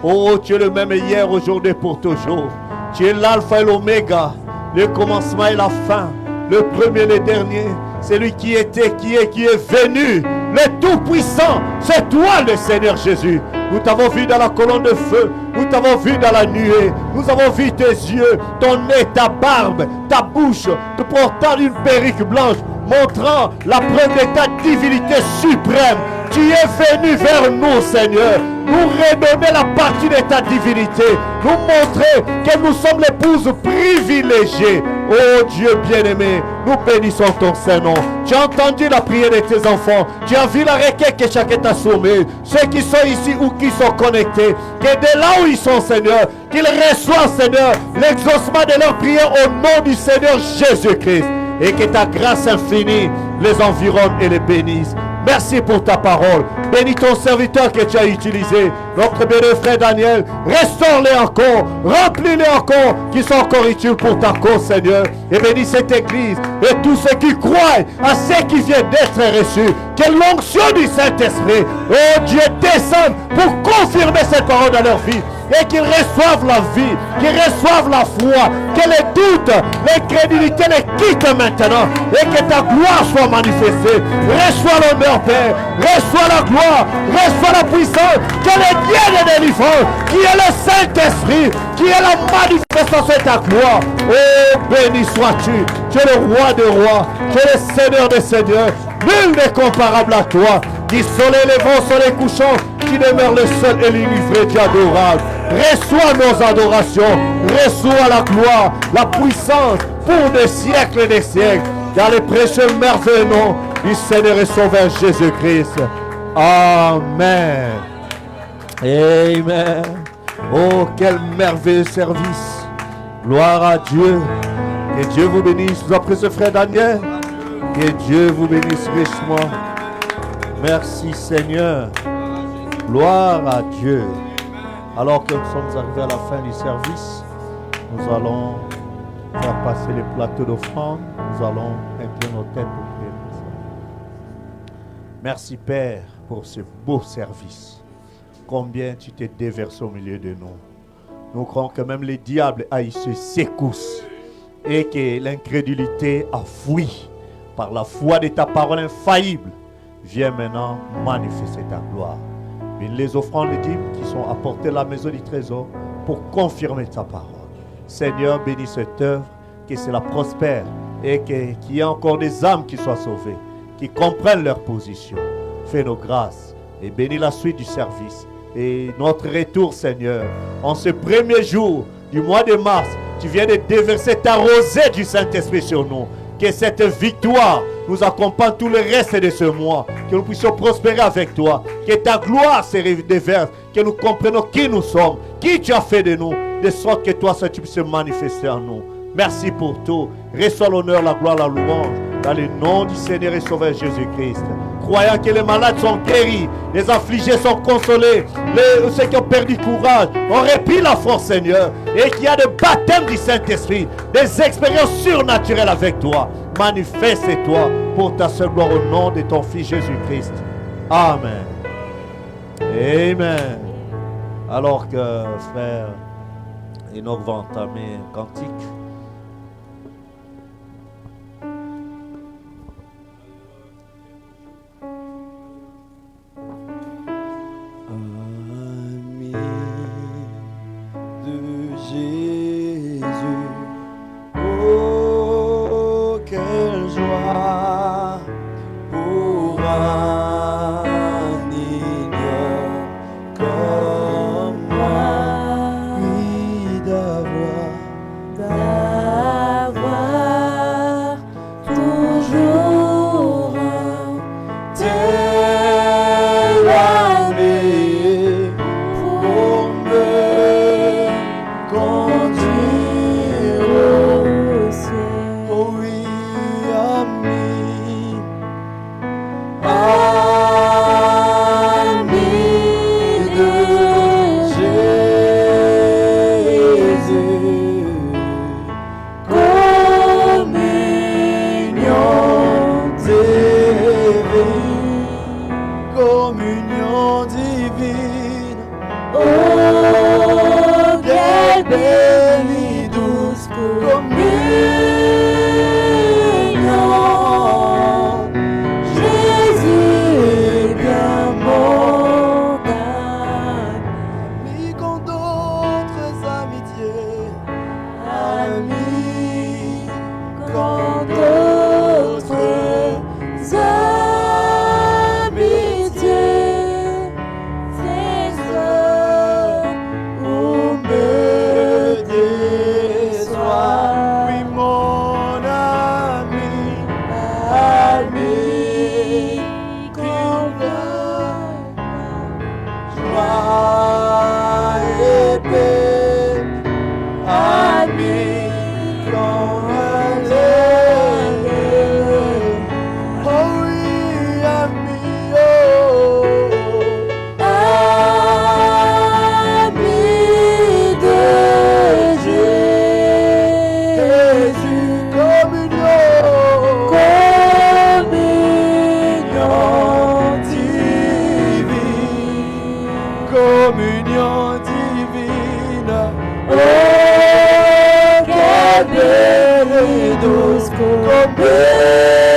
Oh, tu es le même hier, aujourd'hui, pour toujours. Tu es l'alpha et l'oméga, le commencement et la fin. le premier, le dernier. C'est lui qui était, qui est venu. Le Tout-Puissant, c'est toi le Seigneur Jésus. Nous t'avons vu dans la colonne de feu. Nous t'avons vu dans la nuée. Nous avons vu tes yeux, ton nez, ta barbe, ta bouche, te portant une perruque blanche, montrant la preuve de ta divinité suprême. Tu es venu vers nous, Seigneur, nous redonner la partie de ta divinité, nous montrer que nous sommes l'épouse privilégiée. Oh Dieu bien-aimé, nous bénissons ton Saint-Nom. Tu as entendu la prière de tes enfants, tu as vu la requête que chacun t'a soumise. Ceux qui sont ici ou qui sont connectés, que de là où ils sont, Seigneur, qu'ils reçoivent, Seigneur, l'exaucement de leur prière au nom du Seigneur Jésus-Christ. Et que ta grâce infinie les environne et les bénisse. Merci pour ta parole. Bénis ton serviteur que tu as utilisé. Notre béni frère Daniel, restaure-les encore. Remplis-les encore, qui sont encore utiles pour ta cause, Seigneur. Et bénis cette église et tous ceux qui croient à ceux qui viennent d'être reçus. Que l'onction du Saint-Esprit, oh Dieu, descende pour confirmer cette parole dans leur vie. Et qu'ils reçoivent la vie, qu'ils reçoivent la foi, que les doutes, l'incrédulité les quittent maintenant et que ta gloire soit manifestée. Reçois l'honneur, Père, reçois la gloire, reçois la puissance, que le Dieu de délivrance, qui est le Saint-Esprit, qui est la manifestation de ta gloire. Oh, béni sois-tu, tu es le roi des rois, tu es le Seigneur des seigneurs, nul n'est comparable à toi. Du soleil levant, soleil couchant, qui demeure le seul et l'unique Dieu adorable. Reçois nos adorations, reçois la gloire, la puissance pour des siècles et des siècles, dans les précieux merveilleux noms du Seigneur et Sauveur Jésus-Christ. Amen. Amen. Oh, quel merveilleux service. Gloire à Dieu. Que Dieu vous bénisse. Vous appelez ce frère Daniel. Que Dieu vous bénisse richement. Merci Seigneur. Gloire à Dieu. Alors que nous sommes arrivés à la fin du service, nous allons faire passer les plateaux d'offrande. Nous allons incliner nos têtes pour prier pour ça. Merci Père pour ce beau service. Combien tu t'es déversé au milieu de nous. Nous croyons que même les diables haïssent secoussent et que l'incrédulité a fui par la foi de ta parole infaillible. Viens maintenant manifester ta gloire. Bénis les offrandes, les dîmes qui sont apportées à la maison du trésor pour confirmer ta parole. Seigneur, bénis cette œuvre, que cela prospère et qu'il y ait encore des âmes qui soient sauvées, qui comprennent leur position. Fais nos grâces et bénis la suite du service. Et notre retour, Seigneur, en ce premier jour du mois de mars, tu viens de déverser ta rosée du Saint-Esprit sur nous. Que cette victoire nous accompagne tout le reste de ce mois. Que nous puissions prospérer avec toi. Que ta gloire se déverse. Que nous comprenions qui nous sommes. Qui tu as fait de nous. De sorte que toi, ça tu puisses manifester en nous. Merci pour tout. Reçois l'honneur, la gloire, la louange. Dans le nom du Seigneur et Sauveur Jésus-Christ. Croyant que les malades sont guéris. Les affligés sont consolés. Ceux qui ont perdu courage ont repris la force, Seigneur. Et qu'il y a des baptêmes du Saint-Esprit. Des expériences surnaturelles avec toi. Manifeste-toi pour ta seule gloire au nom de ton Fils Jésus-Christ. Amen. Amen. Alors que frère Enoch va entamer un cantique. Jésus, oh quelle joie pour un ignorant comme moi, oui d'avoir Combien